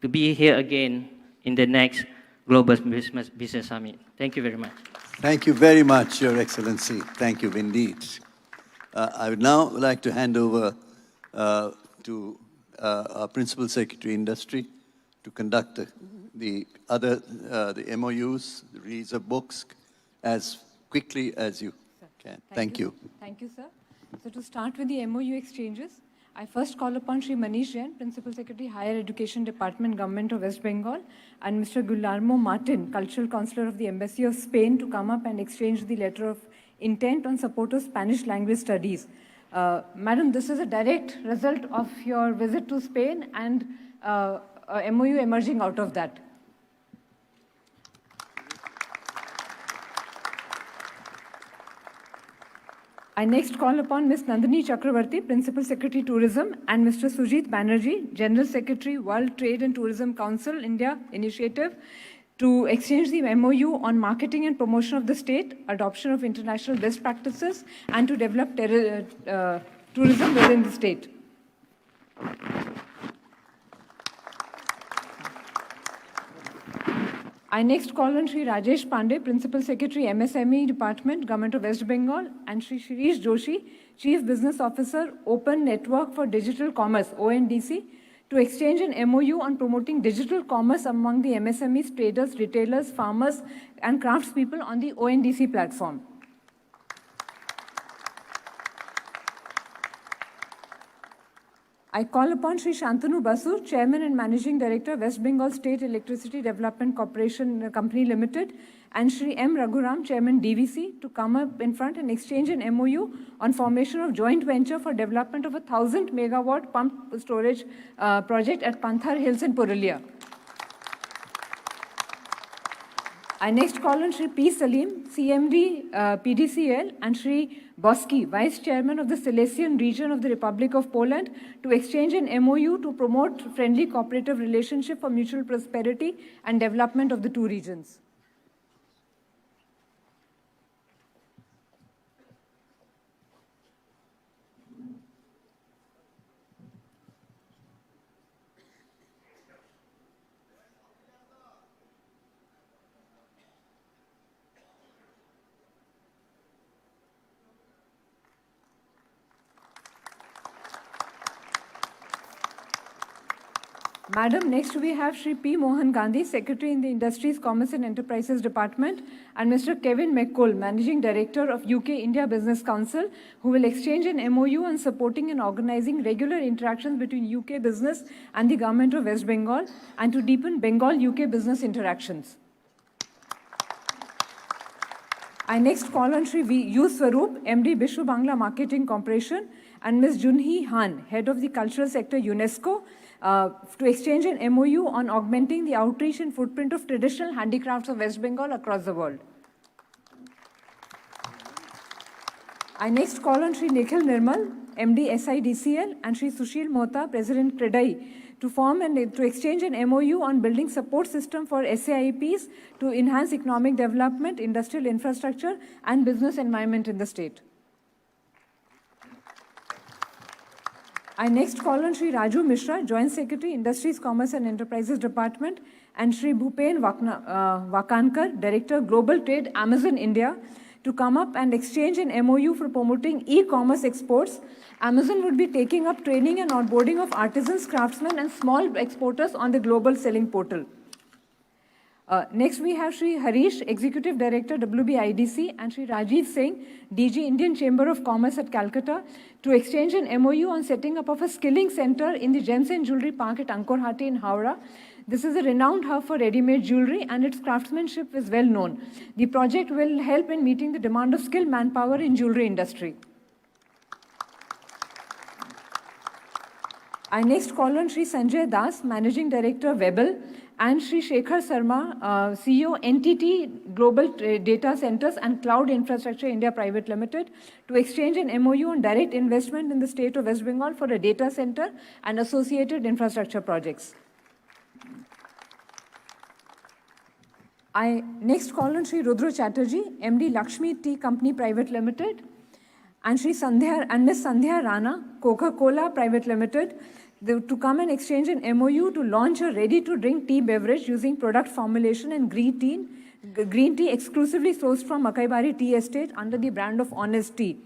be here again in the next Global Business Summit. Thank you very much. Thank you very much, Your Excellency. Thank you indeed. I would now like to hand over to our Principal Secretary Industry to conduct the MOUs, the release of books, as quickly as you can. Thank you. Thank you, sir. So to start with the MOU exchanges, I first call upon Shri Manish Jain, Principal Secretary, Higher Education Department, Government of West Bengal, and Mr. Guillermo Martin, Cultural Counselor of the Embassy of Spain, to come up and exchange the letter of intent on support of Spanish language studies. Madam, this is a direct result of your visit to Spain and a MOU emerging out of that. I next call upon Ms. Nandini Chakravarti, Principal Secretary Tourism, and Mr. Sujit Banerjee, General Secretary, World Trade and Tourism Council, India Initiative, to exchange the MOU on marketing and promotion of the state, adoption of international best practices, and to develop tourism within the state. I next call on Shri Rajesh Pandey, Principal Secretary, MSME Department, Government of West Bengal, and Shri Shirish Joshi, Chief Business Officer, Open Network for Digital Commerce, ONDC, to exchange an MOU on promoting digital commerce among the MSMEs, traders, retailers, farmers, and craftspeople on the ONDC platform. I call upon Shri Shantanu Basu, Chairman and Managing Director, West Bengal State Electricity Development Corporation Company Limited, and Shri M. Raghuram, Chairman DVC, to come up in front and exchange an MOU on formation of joint venture for development of a 1,000 megawatt pump storage project at Panthar Hills in Purulia. I next call on Shri P. Salim, CMD PDCL, and Shri Boski, Vice Chairman of the Silesian region of the Republic of Poland, to exchange an MOU to promote friendly cooperative relationship for mutual prosperity and development of the two regions. Madam, next we have Shri P. Mohan Gandhi, Secretary in the Industries, Commerce and Enterprises Department, and Mr. Kevin McColl, Managing Director of UK-India Business Council, who will exchange an MOU on supporting and organizing regular interactions between UK business and the Government of West Bengal, and to deepen Bengal-UK business interactions. I next call on Shri U. Swaroop, MD Bishwa Bangla Marketing Corporation, and Ms. Junhee Han, Head of the Cultural Sector, UNESCO, to exchange an MOU on augmenting the outreach and footprint of traditional handicrafts of West Bengal across the world. I next call on Shri Nikhil Nirmal, MD SIDCL, and Shri Sushil Mohta, President CREDAI, to form and to exchange an MOU on building support system for SAIPs to enhance economic development, industrial infrastructure, and business environment in the state. I next call on Shri Raju Mishra, Joint Secretary, Industries, Commerce and Enterprises Department, and Shri Bhupen Wakankar, Director, Global Trade, Amazon India, to come up and exchange an MOU for promoting e-commerce exports. Amazon would be taking up training and onboarding of artisans, craftsmen, and small exporters on the global selling portal. Next, we have Shri Harish, Executive Director, WBIDC, and Shri Rajiv Singh, DG, Indian Chamber of Commerce at Calcutta, to exchange an MOU on setting up of a skilling center in the Gems and Jewelry Park at Ankorhati in Howrah. This is a renowned hub for ready-made jewelry, and its craftsmanship is well known. The project will help in meeting the demand of skilled manpower in jewelry industry. I next call on Shri Sanjay Das, Managing Director, Webel, and Shri Shekhar Sarma, CEO, NTT Global Data Centers and Cloud Infrastructure India Private Limited, to exchange an MOU on direct investment in the state of West Bengal for a data center and associated infrastructure projects. I next call on Shri Rudra Chatterjee, MD Lakshmi Tea Company Private Limited, and Shri Sandhya and Ms. Sandhya Rana, Coca-Cola Private Limited, to come and exchange an MOU to launch a ready-to-drink tea beverage using product formulation and green tea exclusively sourced from Makaibari Tea Estate under the brand of Honest Tea.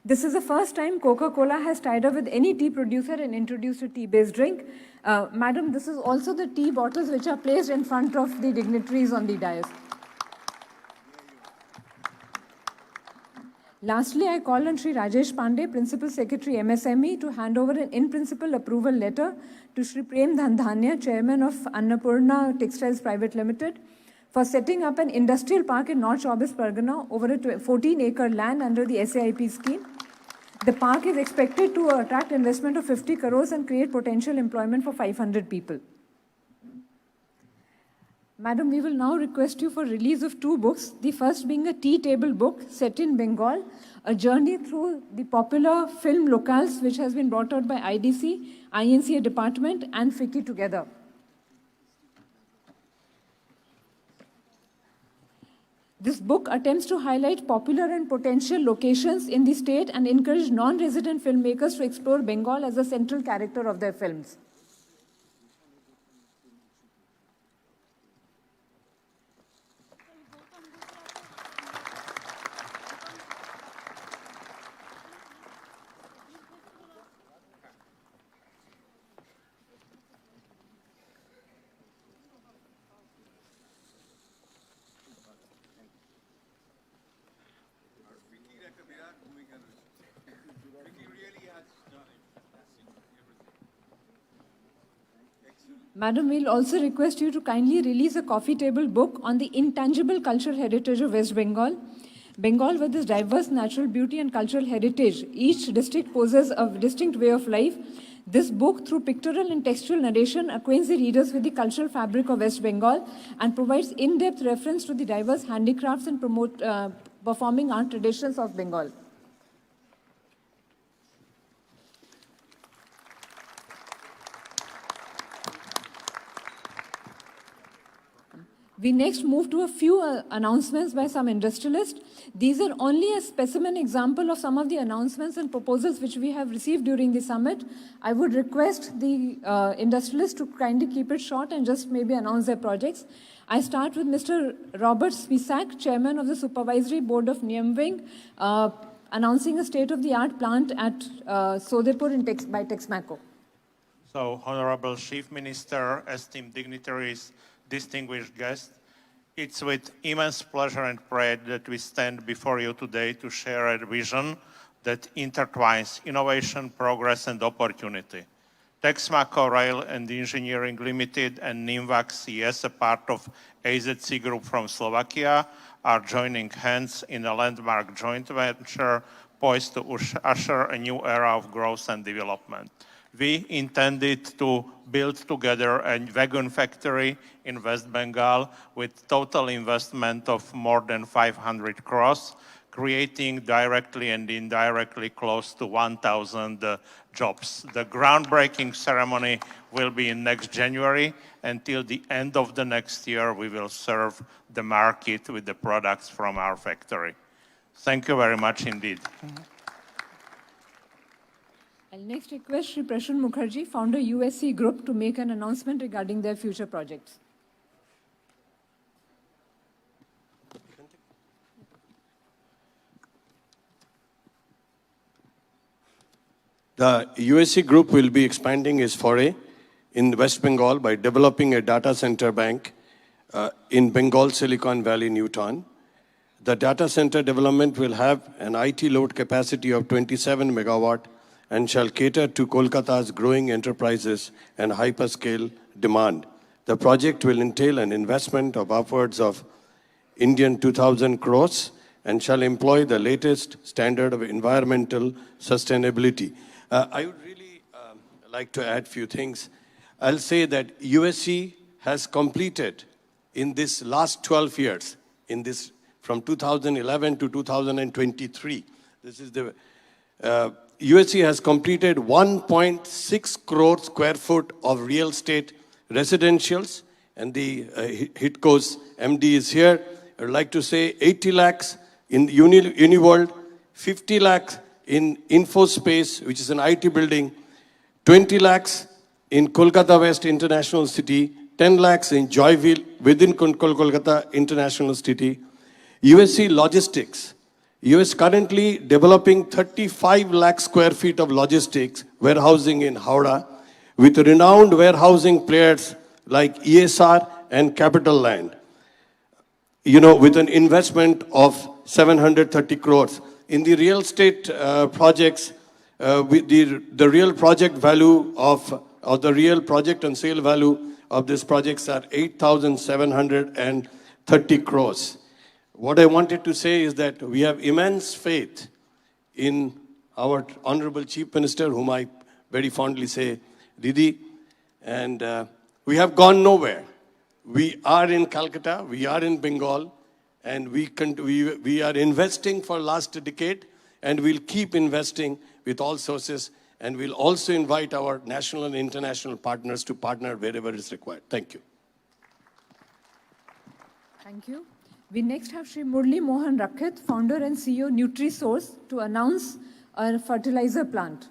This is the first time Coca-Cola has tied up with any tea producer and introduced a tea-based drink. Madam, this is also the tea bottles which are placed in front of the dignitaries on the dais. Lastly, I call on Shri Rajesh Pandey, Principal Secretary, MSME, to hand over an in-principle approval letter to Shri Prem Dhandhania, Chairman of Annapurna Textiles Private Limited, for setting up an industrial park in North Chobis Pargana over a 14-acre land under the SAIP scheme. The park is expected to attract investment of 50 crores and create potential employment for 500 people. Madam, we will now request you for release of 2 books. The first being a tea table book set in Bengal, a journey through the popular film locales which has been brought out by IDC, INCA department and FICCI together. This book attempts to highlight popular and potential locations in the state and encourage non-resident filmmakers to explore Bengal as a central character of their films. Madam, we'll also request you to kindly release a coffee table book on the intangible cultural heritage of West Bengal. Bengal, with its diverse natural beauty and cultural heritage, each district poses a distinct way of life. This book, through pictorial and textual narration, acquaints the readers with the cultural fabric of West Bengal and provides in-depth reference to the diverse handicrafts and performing art traditions of Bengal. We next move to a few announcements by some industrialists. These are only a specimen example of some of the announcements and proposals which we have received during the summit. I would request the industrialists to kindly keep it short and just maybe announce their projects. I start with Mr. Robert Spisak, Chairman of the Supervisory Board of Niamwing, announcing a state-of-the-art plant at Sodepur by Texmaco. So, Honorable Chief Minister, esteemed dignitaries, distinguished guests, it's with immense pleasure and pride that we stand before you today to share a vision that intertwines innovation, progress, and opportunity. Texmaco Rail and Engineering Limited and Nimvac CS, a part of AZC Group from Slovakia, are joining hands in a landmark joint venture poised to usher a new era of growth and development. We intended to build together a wagon factory in West Bengal with total investment of more than 500 crores, creating directly and indirectly close to 1,000 jobs. The groundbreaking ceremony will be in next January. Until the end of the next year, we will serve the market with the products from our factory. Thank you very much indeed. I'll next request Shri Prashun Mukherjee, founder USC Group, to make an announcement regarding their future projects. The USC Group will be expanding its foray in West Bengal by developing a data center bank in Bengal Silicon Valley, Newton. The data center development will have an IT load capacity of 27 megawatt and shall cater to Kolkata's growing enterprises and hyperscale demand. The project will entail an investment of upwards of Indian 2,000 crores and shall employ the latest standard of environmental sustainability. I would really like to add a few things. I'll say that USC has completed in this last 12 years, from 2011 to 2023, this is the USC has completed 1.6 crore square foot of real estate residentials, and the HITCO's MD is here. I would like to say 80 lakhs in Uniworld, 50 lakhs in InfoSpace, which is an IT building, 20 lakhs in Kolkata West International City, 10 lakhs in Joyville within Kolkata International City. USC Logistics, US currently developing 35 lakh square feet of logistics warehousing in Howrah with renowned warehousing players like ESR and Capital Land, with an investment of 730 crores. In the real estate projects, the real project value or the real project and sale value of these projects are 8,730 crores. What I wanted to say is that we have immense faith in our Honorable Chief Minister, whom I very fondly say, Didi, and we have gone nowhere. We are in Calcutta, we are in Bengal, and we are investing for last decade, and we'll keep investing with all sources, and we'll also invite our national and international partners to partner wherever is required. Thank you. Thank you. We next have Shri Murli Mohan Rakhet, founder and CEO NutriSource, to announce a fertilizer plant.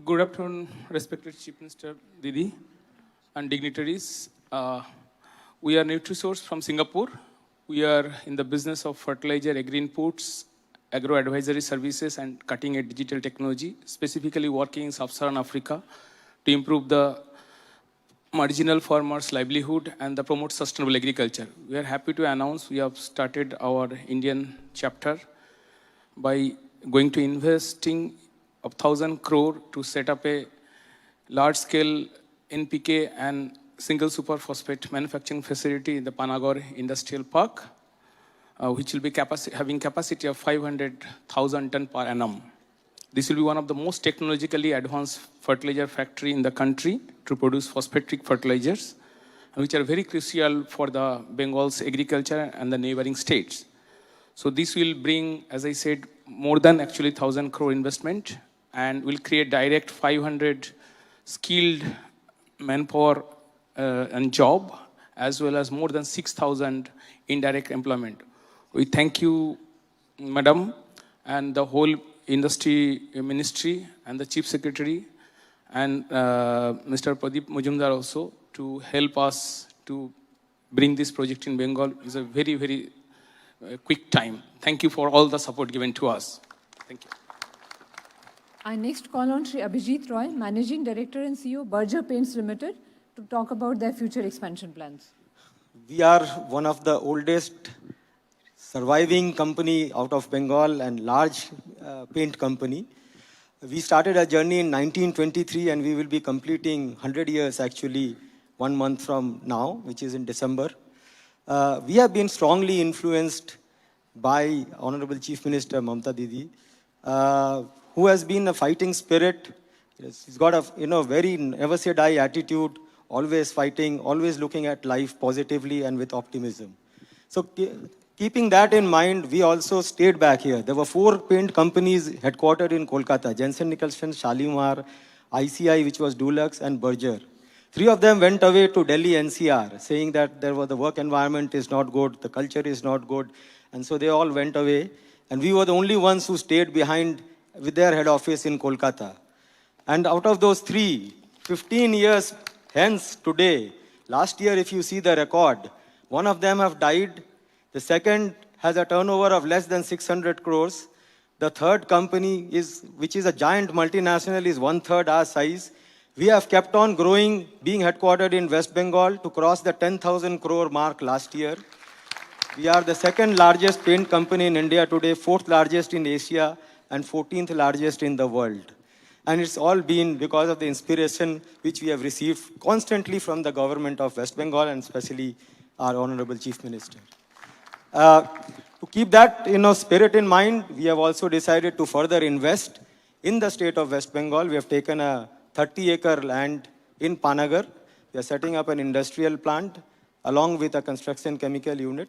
Good afternoon, respected Chief Minister Didi and dignitaries. We are NutriSource from Singapore. We are in the business of fertilizer, agri-inputs, agro-advisory services, and cutting-edge digital technology, specifically working in Sub-Saharan Africa to improve the marginal farmers' livelihood and the promote sustainable agriculture. We are happy to announce we have started our Indian chapter by going to investing of 1,000 crore to set up a large-scale NPK and single superphosphate manufacturing facility in the Panagar Industrial Park, which will be having capacity of 500,000 ton per annum. This will be one of the most technologically advanced fertilizer factory in the country to produce phosphatic fertilizers, which are very crucial for the Bengal's agriculture and the neighboring states. So this will bring, as I said, more than actually 1,000 crore investment, and will create direct 500 skilled manpower and job, as well as more than 6,000 indirect employment. We thank you, Madam, and the whole Industry Ministry and the Chief Secretary and Mr. Pradeep Mujumdar also to help us to bring this project in Bengal. It's a very, very quick time. Thank you for all the support given to us. Thank you. I next call on Shri Abhijit Roy, Managing Director and CEO, Berger Paints Limited, to talk about their future expansion plans. We are one of the oldest surviving company out of Bengal and large paint company. We started our journey in 1923 and we will be completing 100 years actually 1 month from now, which is in December. We have been strongly influenced by Honorable Chief Minister Mamata Didi, who has been a fighting spirit. He's got a very never say die attitude, always fighting, always looking at life positively and with optimism. So keeping that in mind, we also stayed back here. There were 4 paint companies headquartered in Kolkata: Jensen Nicholson, Shalimar, ICI, which was Dulux, and Berger. 3 of them went away to Delhi NCR, saying that the work environment is not good, the culture is not good, and so they all went away. And we were the only ones who stayed behind with their head office in Kolkata. And out of those 3, 15 years hence today, last year if you see the record, 1 of them have died. The second has a turnover of less than 600 crores. The third company, which is a giant multinational, is 1/3 our size. We have kept on growing, being headquartered in West Bengal to cross the 10,000 crore mark last year. We are the 2nd largest paint company in India today, 4th largest in Asia, and 14th largest in the world. And it's all been because of the inspiration which we have received constantly from the government of West Bengal and especially our Honorable Chief Minister. To keep that spirit in mind, we have also decided to further invest in the state of West Bengal. We have taken a 30-acre land in Panagar. We are setting up an industrial plant along with a construction chemical unit.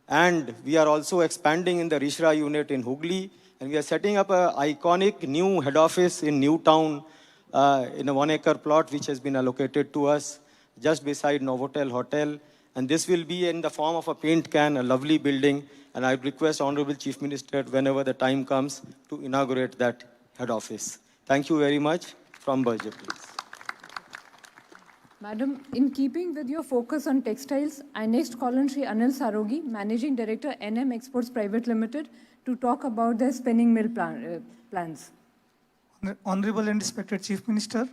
And we are also expanding in the Rishra unit in Hooghly. And we are setting up an iconic new head office in Newtown in a 1-acre plot which has been allocated to us just beside Novotel Hotel. And this will be in the form of a paint can, a lovely building. And I request Honorable Chief Minister, whenever the time comes, to inaugurate that head office. Thank you very much. From Berger, please. Madam, in keeping with your focus on textiles, I next call on Shri Anil Sarogi, Managing Director, NM Exports Private Limited, to talk about their spinning mill plans. Honorable and respected Chief Minister,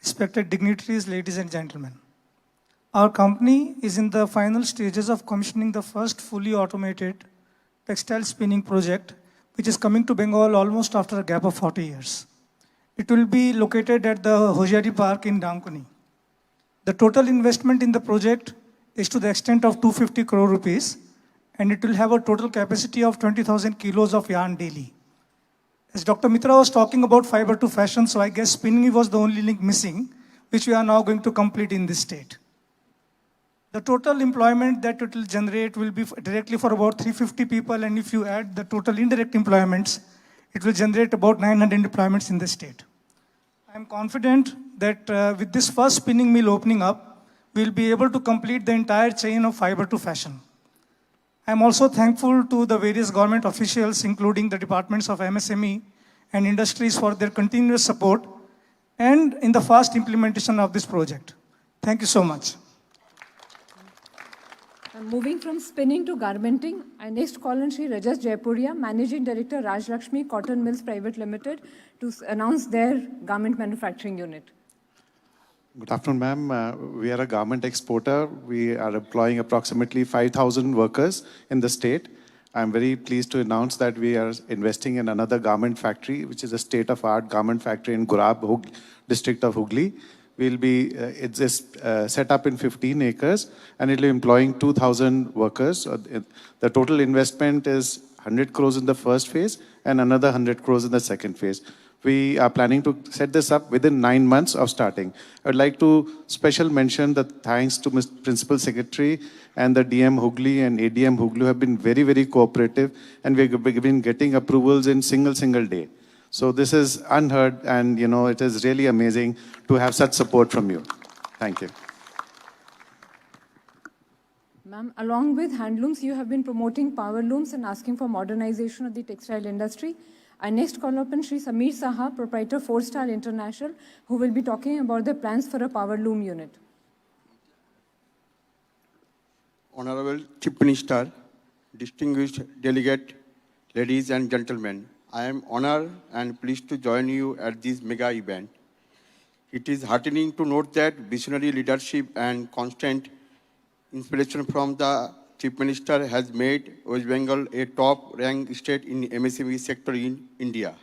respected dignitaries, ladies and gentlemen. Our company is in the final stages of commissioning the first fully automated textile spinning project, which is coming to Bengal almost after a gap of 40 years. It will be located at the Hoshiari Park in Dankuni. The total investment in the project is to the extent of 250 crore rupees, and it will have a total capacity of 20,000 kilos of yarn daily. As Dr. Mitra was talking about fiber to fashion, so I guess spinning was the only link missing, which we are now going to complete in this state. The total employment that it will generate will be directly for about 350 people, and if you add the total indirect employments, it will generate about 900 employments in the state. I'm confident that with this first spinning mill opening up, we'll be able to complete the entire chain of fiber to fashion. I'm also thankful to the various government officials, including the departments of MSME and industries, for their continuous support and in the fast implementation of this project. Thank you so much. Moving from spinning to garmenting, I next call on Shri Rajas Jaipuria, Managing Director Raj Lakshmi Cotton Mills Private Limited, to announce their garment manufacturing unit. Good afternoon, ma'am. We are a garment exporter. We are employing approximately 5,000 workers in the state. I'm very pleased to announce that we are investing in another garment factory, which is a state-of-art garment factory in Gurab, district of Hooghly. We'll be, it's set up in 15 acres, and it'll be employing 2,000 workers. The total investment is 100 crores in the first phase and another 100 crores in the second phase. We are planning to set this up within 9 months of starting. I would like to special mention the thanks to Mr. Principal Secretary and the DM Hooghly and ADM Hooghly, who have been very, very cooperative, and we've been getting approvals in single day. So this is unheard, and it is really amazing to have such support from you. Thank you. Ma'am, along with handlooms, you have been promoting power looms and asking for modernization of the textile industry. I next call upon Shri Sameer Saha, proprietor 4-Star International, who will be talking about the plans for a power loom unit. Honorable Chief Minister, distinguished delegate, ladies and gentlemen, I am honored and pleased to join you at this mega event. It is heartening to note that visionary leadership and constant inspiration from the Chief Minister has made West Bengal a top-ranked state in MSME sector in India.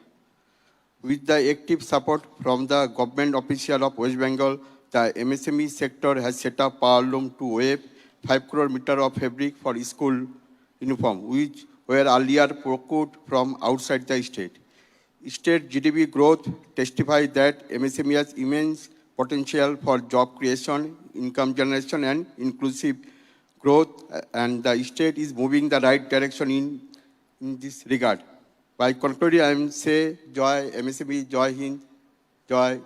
With the active support from the government official of West Bengal, the MSME sector has set up power loom to weave 5 crore meter of fabric for school uniform, which were earlier procured from outside the state. State GDP growth testifies that MSME has immense potential for job creation, income generation, and inclusive growth, and the state is moving the right direction in this regard. By concluding, I am say Joy MSME, Joy Hind, Joy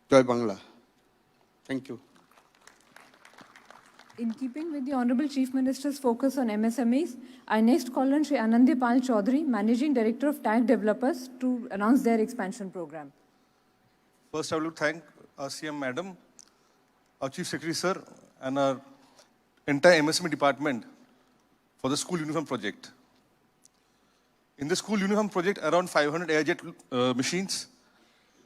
Bangla. Thank you. In keeping with the Honorable Chief Minister's focus on MSMEs, I next call on Shri Anandipal Chaudhary, Managing Director of Tag Developers, to announce their expansion program. First, I would like to thank our CM Madam, our Chief Secretary Sir, and our entire MSME department for the school uniform project. In the school uniform project, around 500 airjet machines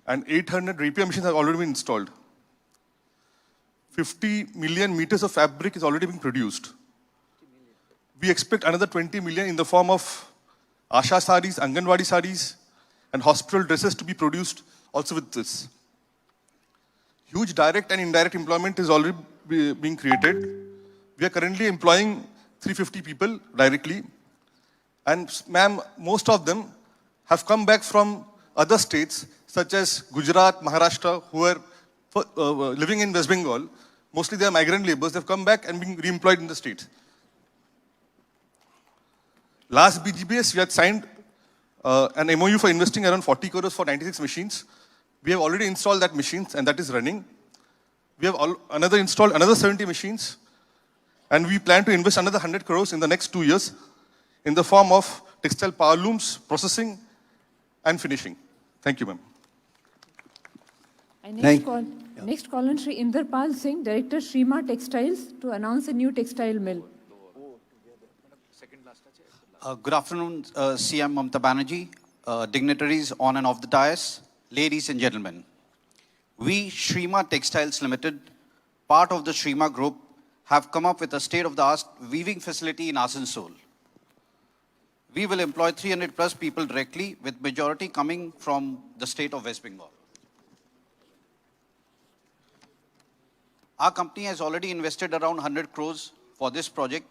and 800 repair machines have already been installed. 50 million meters of fabric is already being produced. We expect another 20 million in the form of Asha saris, Anganwadi saris, and hospital dresses to be produced also with this. Huge direct and indirect employment is already being created. We are currently employing 350 people directly. And ma'am, most of them have come back from other states such as Gujarat, Maharashtra, who are living in West Bengal. Mostly they are migrant laborers. They've come back and been re-employed in the state. Last BJPNEWS, we had signed an MOU for investing around 40 crores for 96 machines. We have already installed that machines, and that is running. We have installed another 70 machines, and we plan to invest another 100 crores in the next 2 years in the form of textile power looms, processing, and finishing. Thank you, ma'am. Next call on Shri Inderpal Singh, Director Shrima Textiles, to announce a new textile mill. Good afternoon, CM Mamatabanerjee, dignitaries on and off the dais, ladies and gentlemen. We, Shrima Textiles Limited, part of the Shrima Group, have come up with a state-of-the-art weaving facility in Asansol. We will employ 300 plus people directly, with majority coming from the state of West Bengal. Our company has already invested around 100 crores for this project,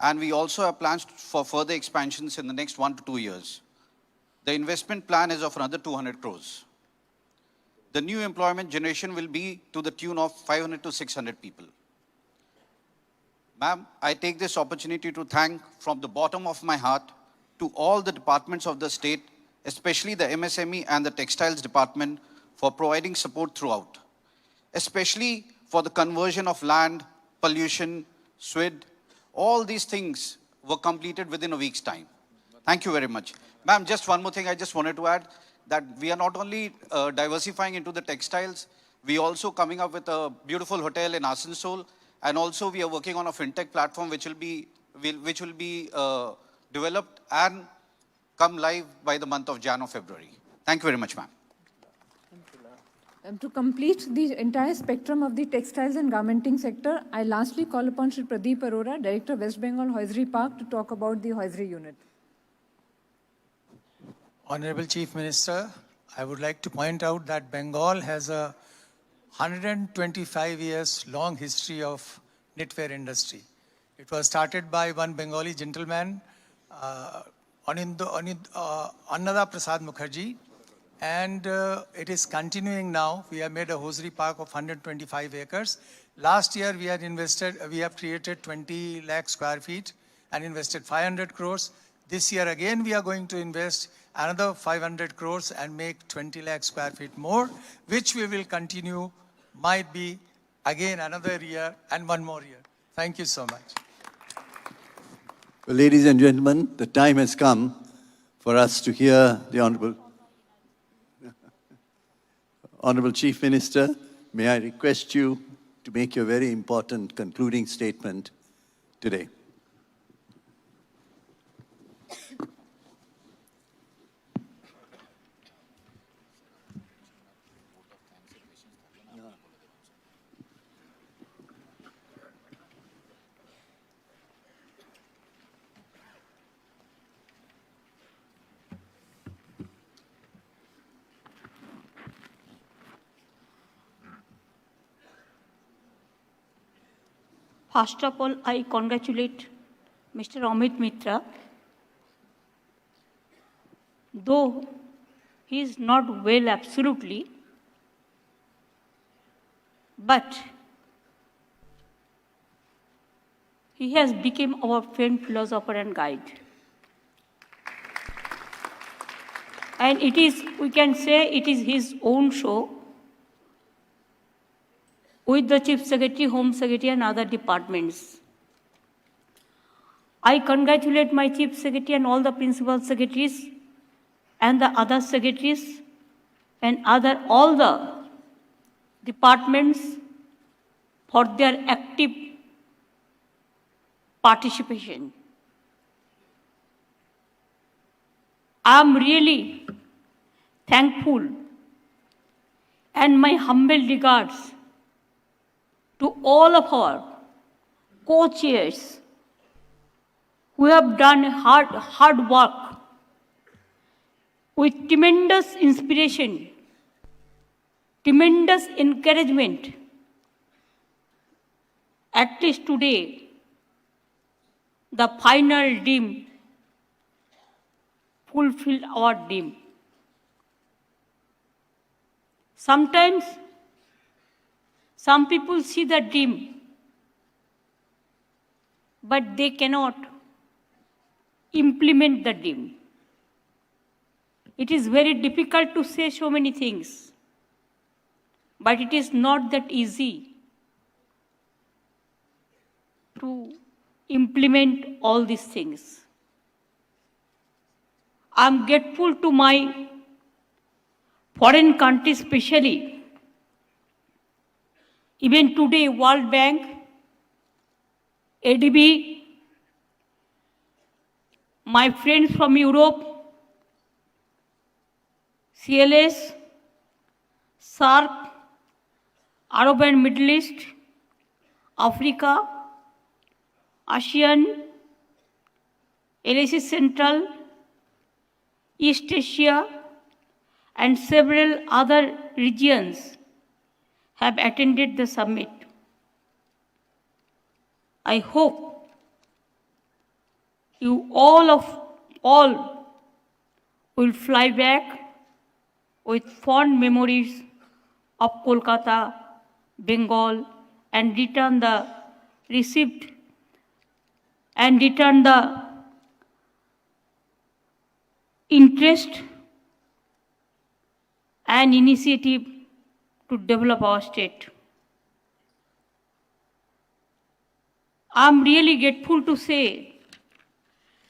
and we also have plans for further expansions in the next 1 to 2 years. The investment plan is of another 200 crores. The new employment generation will be to the tune of 500 to 600 people. Ma'am, I take this opportunity to thank from the bottom of my heart to all the departments of the state, especially the MSME and the textiles department, for providing support throughout, especially for the conversion of land, pollution, SWID. All these things were completed within a week's time. Thank you very much. Ma'am, just one more thing I just wanted to add, that we are not only diversifying into the textiles, we also coming up with a beautiful hotel in Asansol, and also we are working on a fintech platform which will be developed and come live by the month of Jan or February. Thank you very much, ma'am. To complete the entire spectrum of the textiles and garmenting sector, I lastly call upon Shri Pradeep Arora, Director, West Bengal Hosiery Park, to talk about the hosiery unit. Honorable Chief Minister, I would like to point out that Bengal has a 125 years long history of knitwear industry. It was started by one Bengali gentleman, Annada Prasad Mukherjee, and it is continuing now. We have made a hosiery park of 125 acres. Last year we have created 20 lakh square feet and invested 500 crores. This year again we are going to invest another 500 crores and make 20 lakh square feet more, which we will continue, might be again another year and one more year. Thank you so much. Well, ladies and gentlemen, the time has come for us to hear the Honorable Chief Minister. May I request you to make your very important concluding statement today. First of all, I congratulate Mr. Amit Mitra. Though he is not well absolutely, but he has become our friend, philosopher and guide. And it is, we can say it is his own show with the Chief Secretary, Home Secretary and other departments. I congratulate my Chief Secretary and all the Principal Secretaries and the other Secretaries and all the departments for their active participation. I am really thankful and my humble regards to all of our co-chairs who have done hard work with tremendous inspiration, tremendous encouragement. At least today, the final dream fulfilled our dream. Sometimes some people see the dream, but they cannot implement the dream. It is very difficult to say so many things, but it is not that easy to implement all these things. I am grateful to my foreign countries especially. Even today, World Bank, ADB, my friends from Europe, CLS, SARC, Arab and Middle East, Africa, ASEAN, LAC Central, East Asia, and several other regions have attended the summit. I hope you all will fly back with fond memories of Kolkata, Bengal, and return the received and return the interest and initiative to develop our state. I'm really grateful to say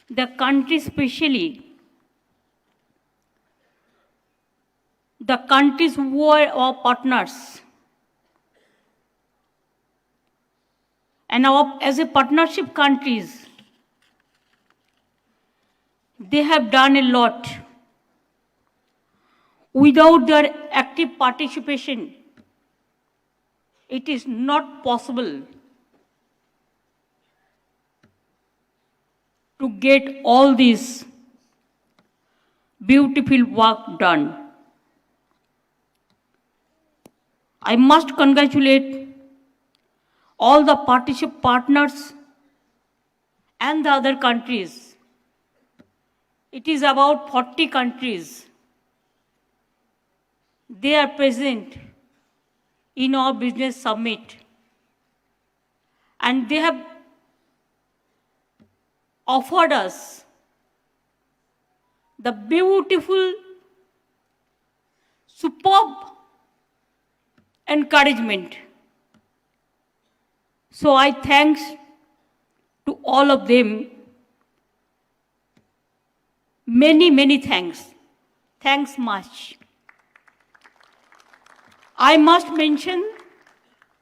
the country, especially the countries who are our partners, and as a partnership countries, they have done a lot. Without their active participation, it is not possible to get all this beautiful work done. I must congratulate all the partners and the other countries. It is about 40 countries. They are present in our business summit, and they have offered us the beautiful, superb encouragement. So I thanks to all of them. Many, many thanks. Thanks much. I must mention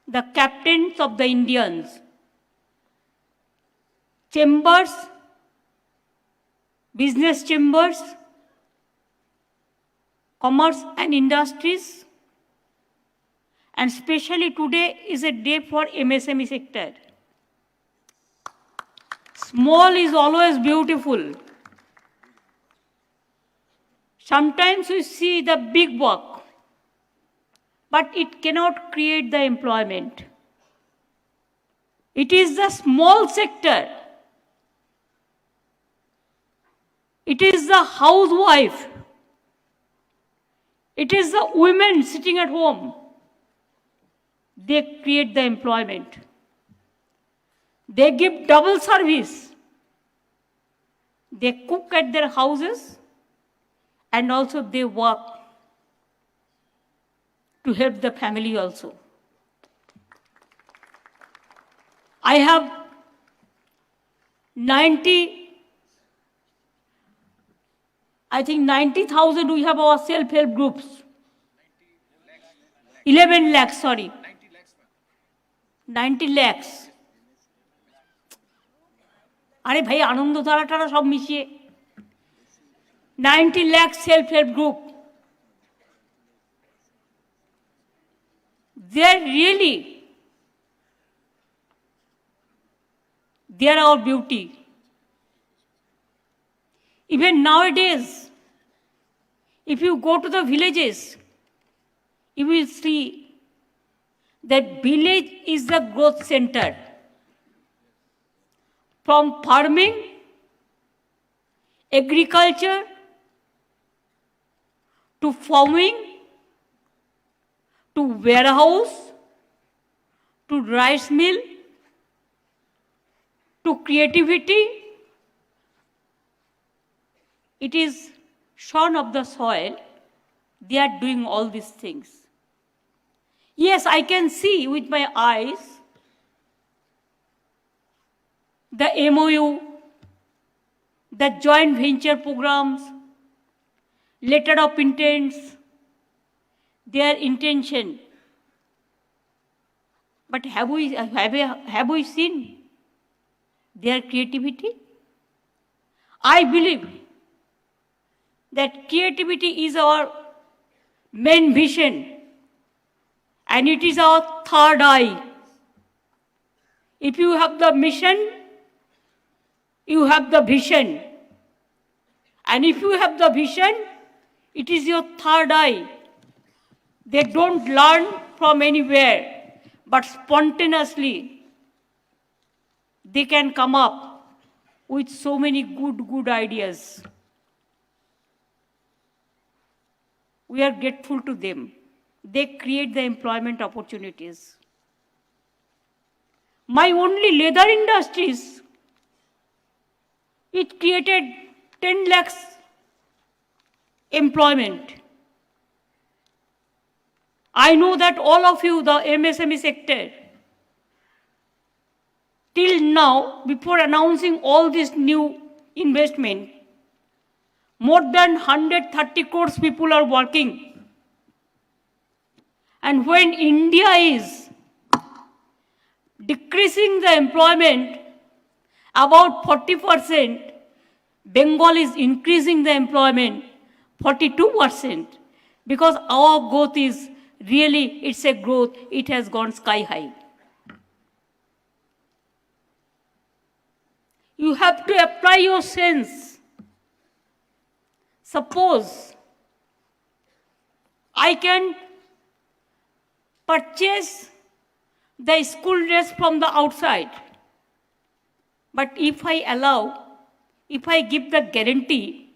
the captains of the Indians, chambers, business chambers, commerce and industries, and especially today is a day for MSME sector. Small is always beautiful. Sometimes we see the big work, but it cannot create the employment. It is the small sector. It is the housewife. It is the women sitting at home. They create the employment. They give double service. They cook at their houses and also they work to help the family also. I have 90,000 we have our self-help groups. 11 lakhs, sorry. 90 lakhs. আরে ভাই আনন্দ ধারাটারা সব মিশিয়ে 90 lakh self-help group. They're really, they're our beauty. Even nowadays, if you go to the villages, you will see that village is the growth center. From farming, agriculture, to farming, to warehouse, to rice mill, to creativity. It is shorn of the soil. They are doing all these things. Yes, I can see with my eyes the MOU, the joint venture programs, letter of intents, their intention. But have we seen their creativity? I believe that creativity is our main vision, and it is our third eye. If you have the mission, you have the vision. And if you have the vision, it is your third eye. They don't learn from anywhere, but spontaneously they can come up with so many good ideas. We are grateful to them. They create the employment opportunities. My only leather industries, It created 10 lakhs employment. I know that all of you, the MSME sector, till now, before announcing all this new investment, more than 130 crores people are working. And when India is decreasing the employment about 40%, Bengal is increasing the employment 42%, because our growth is really, it's a growth, it has gone sky high. You have to apply your sense. Suppose I can purchase the school dress from the outside, but if I give the guarantee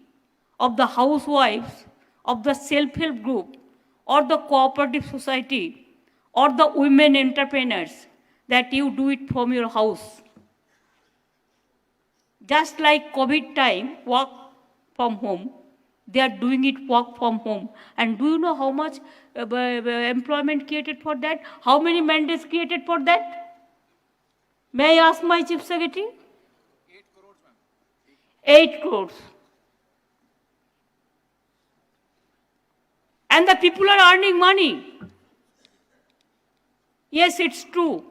of the housewives, of the self-help group, or the cooperative society, or the women entrepreneurs, that you do it from your house. Just like COVID time, work from home, they are doing it work from home. And do you know how much employment created for that? How many mandates created for that? May I ask my Chief Secretary? 8 crores, ma'am. 8 crores. And the people are earning money. Yes, it's true.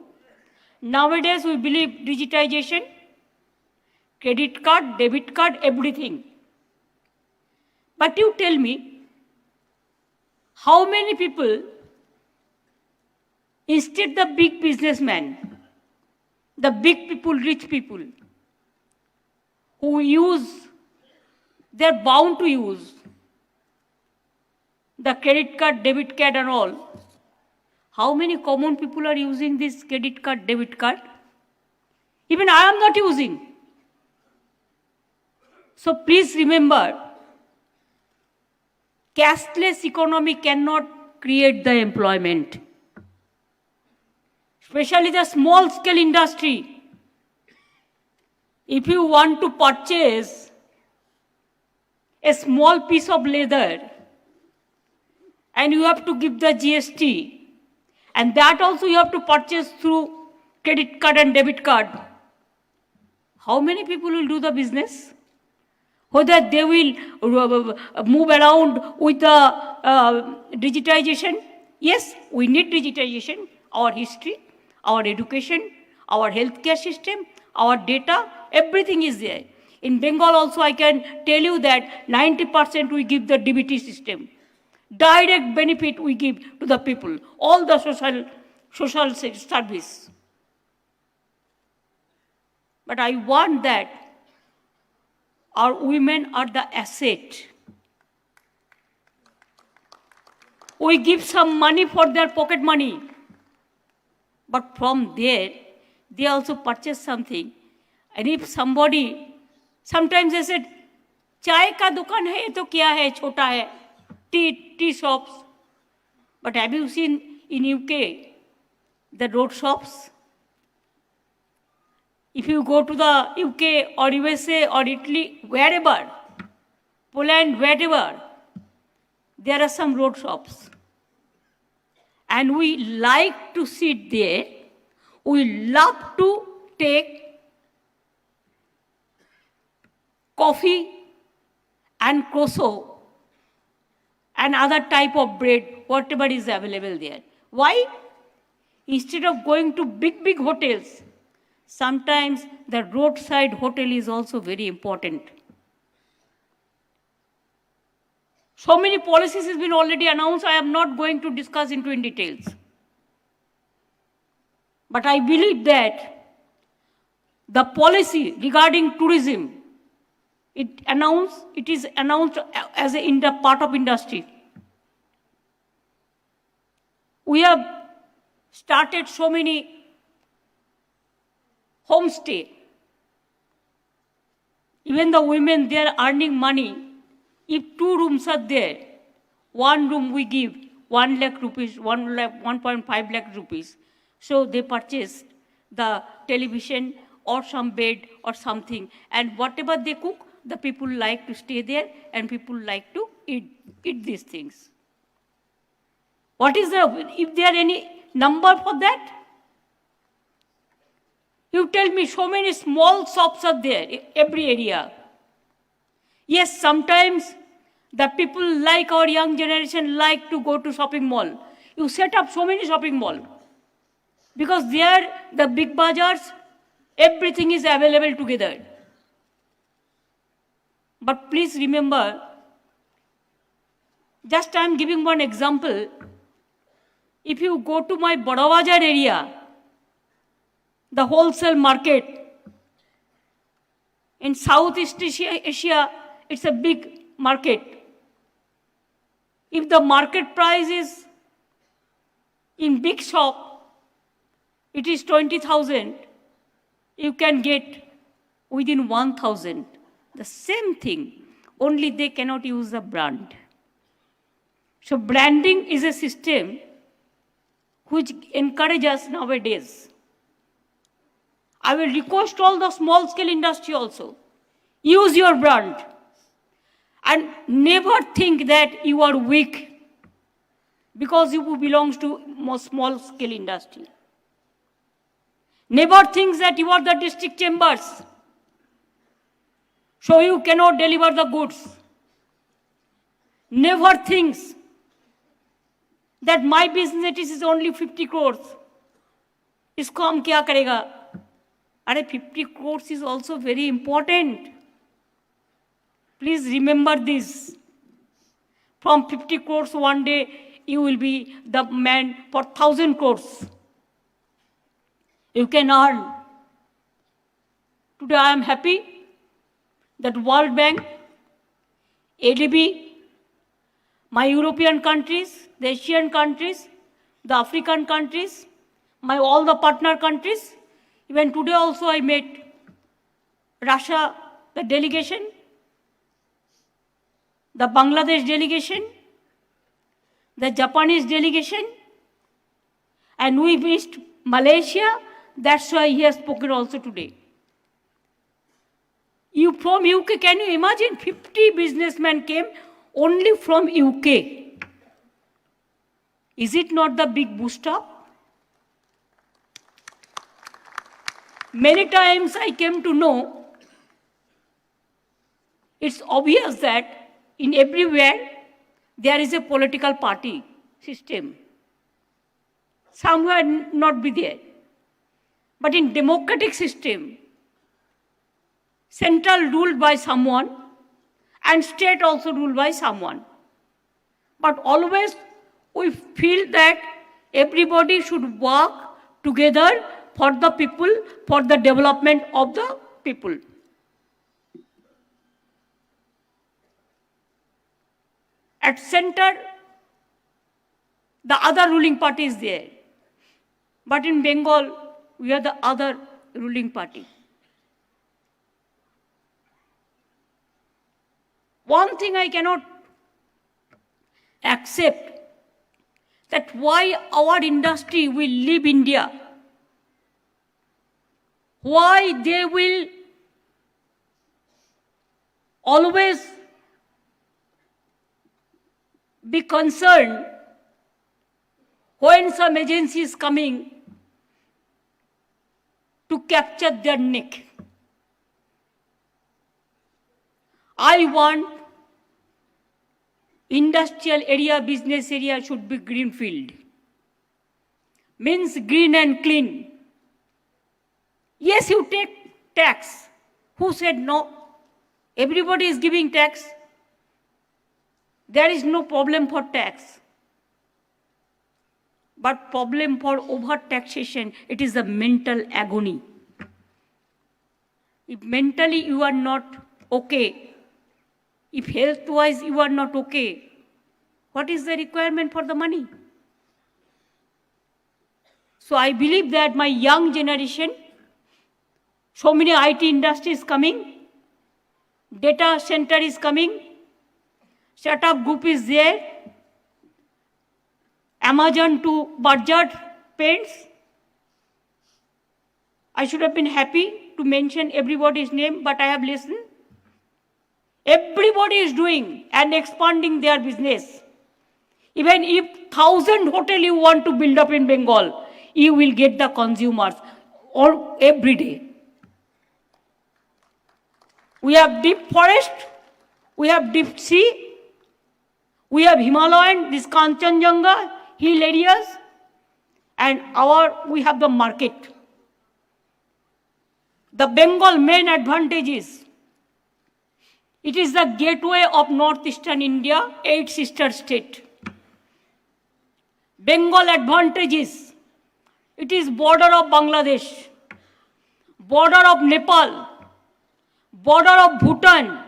Nowadays, we believe digitization, credit card, debit card, everything. But you tell me, how many people, instead the big businessmen, the big people, rich people, who use, they're bound to use the credit card, debit card and all. How many common people are using this credit card, debit card? Even I am not using. So please remember, cashless economy cannot create the employment. Especially the small scale industry. If you want to purchase a small piece of leather, and you have to give the GST, and that also you have to purchase through credit card and debit card. How many people will do the business? Whether they will move around with the digitization? Yes, we need digitization. Our history, our education, our healthcare system, our data, everything is there. In Bengal also I can tell you that 90% we give the DBT system. Direct benefit we give to the people, all the social service. But I want that our women are the asset. We give some money for their pocket money. But from there, they also purchase something. And if somebody, sometimes they said, chai ka dukan hai, to kya hai, chota hai, tea shops. But have you seen in UK, the road shops? If you go to the UK or USA or Italy, wherever, Poland, wherever, there are some road shops. And we like to sit there. We love to take coffee and croissant and other type of bread, whatever is available there. Why? Instead of going to big hotels, sometimes the roadside hotel is also very important. So many policies have been already announced. I am not going to discuss into in details. But I believe that the policy regarding tourism, it is announced as a part of industry. We have started so many homestay. Even the women, they are earning money. If 2 rooms are there, 1 room we give 1 lakh rupees, 1.5 lakh rupees. So they purchase the television or some bed or something. And whatever they cook, the people like to stay there and people like to eat these things. What is if there any number for that? You tell me, so many small shops are there in every area. Yes, sometimes the people like our young generation like to go to shopping mall. You set up so many shopping malls. Because there, the big bazaars, everything is available together. But please remember, just I am giving one example. If you go to my Bada Bazar area, the wholesale market, in Southeast Asia, it's a big market. If the market price is in big shop, it is 20,000, you can get within 1,000. The same thing, only they cannot use the brand. So branding is a system which encourages nowadays. I will request all the small scale industry also, use your brand and never think that you are weak because you belong to small scale industry. Never think that you are the district chambers, so you cannot deliver the goods. Never think that my business is only 50 crores. Isko hum kya karega? Are 50 crores is also very important. Please remember this. From 50 crores one day, you will be the man for 1,000 crores. You can earn. Today I am happy that World Bank, ADB, my European countries, the Asian countries, the African countries, all the partner countries, even today also I met Russia, the delegation, the Bangladesh delegation, the Japanese delegation, and we missed Malaysia. That's why he has spoken also today. You from UK, can you imagine 50 businessmen came only from UK? Is it not the big boost up? Many times I came to know, it's obvious that in everywhere there is a political party system. Somewhere not be there. But in democratic system, central ruled by someone and state also ruled by someone. But always we feel that everybody should work together for the people, for the development of the people. At center, the other ruling party is there. But in Bengal, we are the other ruling party. One thing I cannot accept, that why our industry will leave India, why they will always be concerned when some agency is coming to capture their neck. I want industrial area, business area should be greenfield. Means green and clean. Yes, you take tax. Who said no? Everybody is giving tax. There is no problem for tax. But problem for over-taxation, it is a mental agony. If mentally you are not okay, if health-wise you are not okay, what is the requirement for the money? So I believe that my young generation, so many IT industries coming, data center is coming, startup group is there, Amazon to budget paints. I should have been happy to mention everybody's name, but I have listened. Everybody is doing and expanding their business. Even if 1,000 hotel you want to build up in Bengal, you will get the consumers all every day. We have deep forest, we have deep sea, we have Himalayan, this Kanchenjunga, hill areas, and we have the market. The Bengal main advantage is, it is the gateway of northeastern India, 8 sister states. Bengal advantage is, it is border of Bangladesh, border of Nepal, border of Bhutan,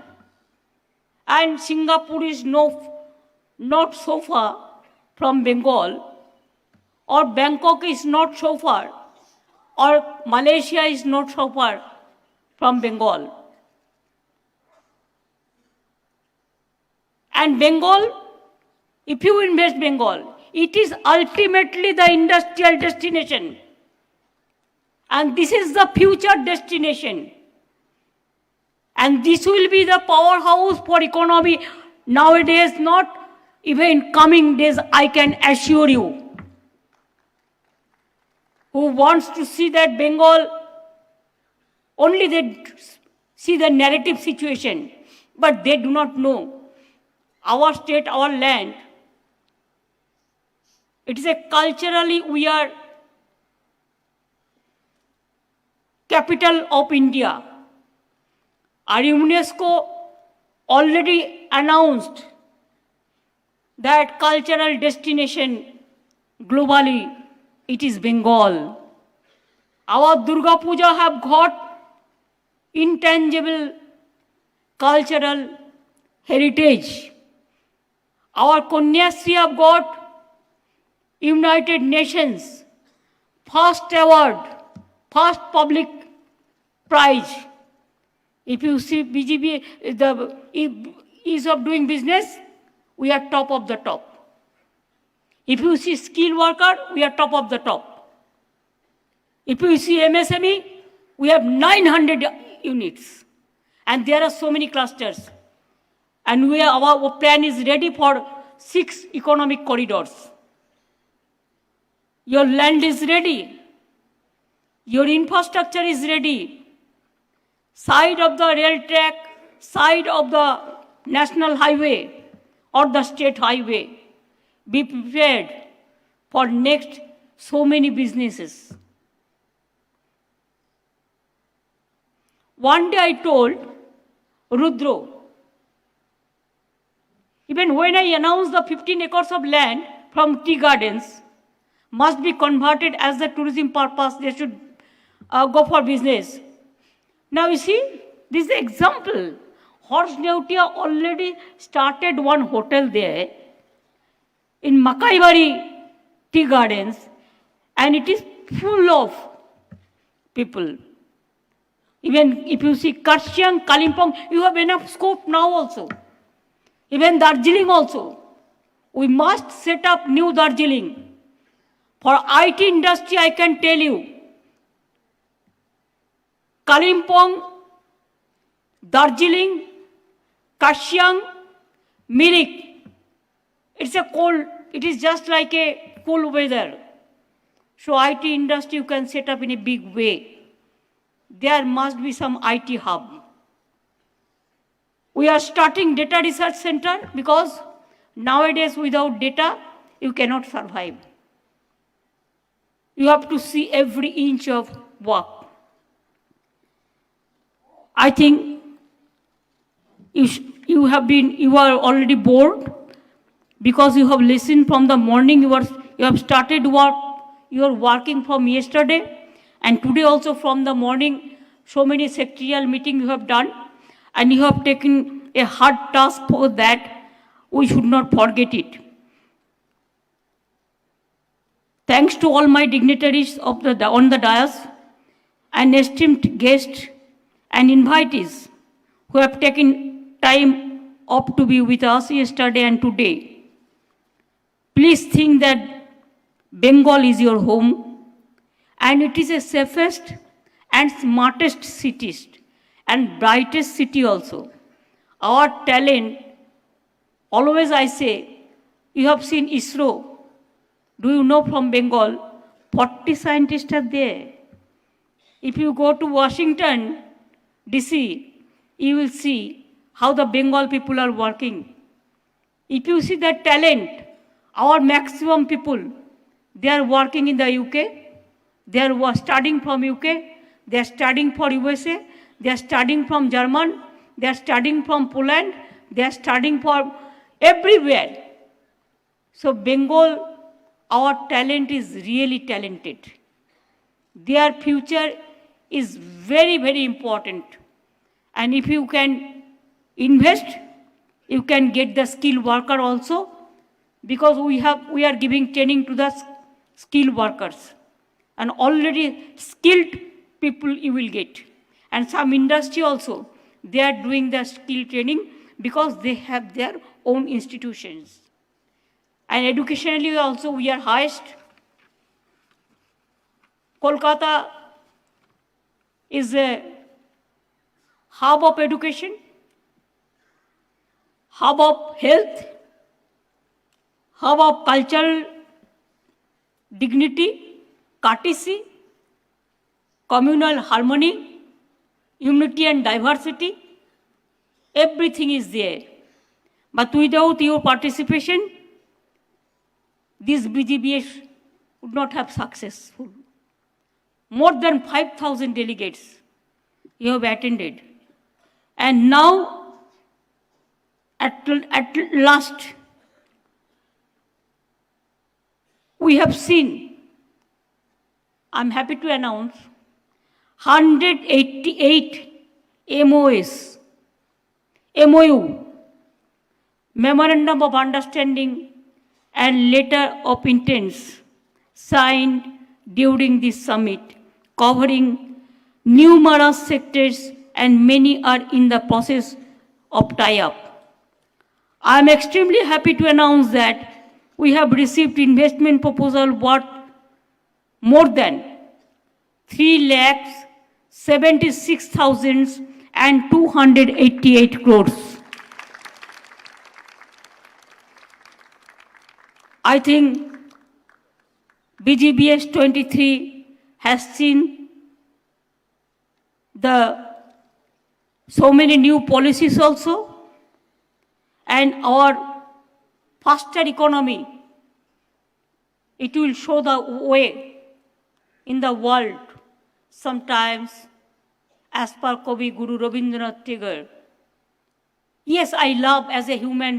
and Singapore is not so far from Bengal, or Bangkok is not so far, or Malaysia is not so far from Bengal. And Bengal, if you invest Bengal, it is ultimately the industrial destination. And this is the future destination. And this will be the powerhouse for economy nowadays, not even in coming days, I can assure you. Who wants to see that Bengal, only they see the narrative situation, but they do not know our state, our land. It is a culturally, we are capital of India. Our UNESCO already announced that cultural destination globally, it is Bengal. Our Durga Puja have got intangible cultural heritage. Our Kanyasri have got United Nations first award, first public prize. If you see BJP, the ease of doing business, we are top of the top. If you see skilled worker, we are top of the top. If you see MSME, we have 900 units. And there are so many clusters. And our plan is ready for 6 economic corridors. Your land is ready. Your infrastructure is ready. Side of the rail track, side of the national highway or the state highway. Be prepared for next so many businesses. One day I told Rudro, even when I announced the 15 acres of land from tea gardens must be converted as the tourism purpose, they should go for business. Now you see, this is the example. Horse Neutia already started one hotel there in Makaibari Tea Gardens, and it is full of people. Even if you see Karshiang, Kalimpong, you have enough scope now also. Even Darjeeling also. We must set up new Darjeeling. For IT industry, I can tell you, Kalimpong, Darjeeling, Karshiang, Mirik, it's a cold, it is just like a cool weather. So IT industry you can set up in a big way. There must be some IT hub. We are starting data research center because nowadays without data, you cannot survive. You have to see every inch of work. I think you are already bored because you have listened from the morning, you have started work, you are working from yesterday, and today also from the morning, so many sectorial meetings you have done, and you have taken a hard task for that. We should not forget it. Thanks to all my dignitaries on the dais, and esteemed guests and invitees who have taken time off to be with us yesterday and today. Please think that Bengal is your home, and it is the safest and smartest cities and brightest city also. Our talent, always I say, you have seen ISRO. Do you know from Bengal, 40 scientists are there. If you go to Washington, DC, you will see how the Bengal people are working. If you see the talent, our maximum people, they are working in the UK, they are studying from UK, they are studying for USA, they are studying from German, they are studying from Poland, they are studying for everywhere. So Bengal, our talent is really talented. Their future is very, very important. And if you can invest, you can get the skilled worker also, because we are giving training to the skilled workers. And already skilled people you will get. And some industry also, they are doing the skill training because they have their own institutions. And educationally also we are highest. Kolkata is a hub of education, hub of health, hub of cultural dignity, courtesy, communal harmony, unity and diversity. Everything is there. But without your participation, this BJPNEWS would not have successful. More than 5,000 delegates you have attended. And now, at last, we have seen, I'm happy to announce, 188 MOU, Memorandum of Understanding and Letter of Intents, signed during this summit, covering numerous sectors, and many are in the process of tie-up. I am extremely happy to announce that we have received investment proposal worth more than 3,76,288 crores. I think BJPNEWS 23 has seen so many new policies also, and our faster economy, it will show the way in the world. Sometimes, as per Kavi Guru Rabindranath Tagore, yes, I love as a human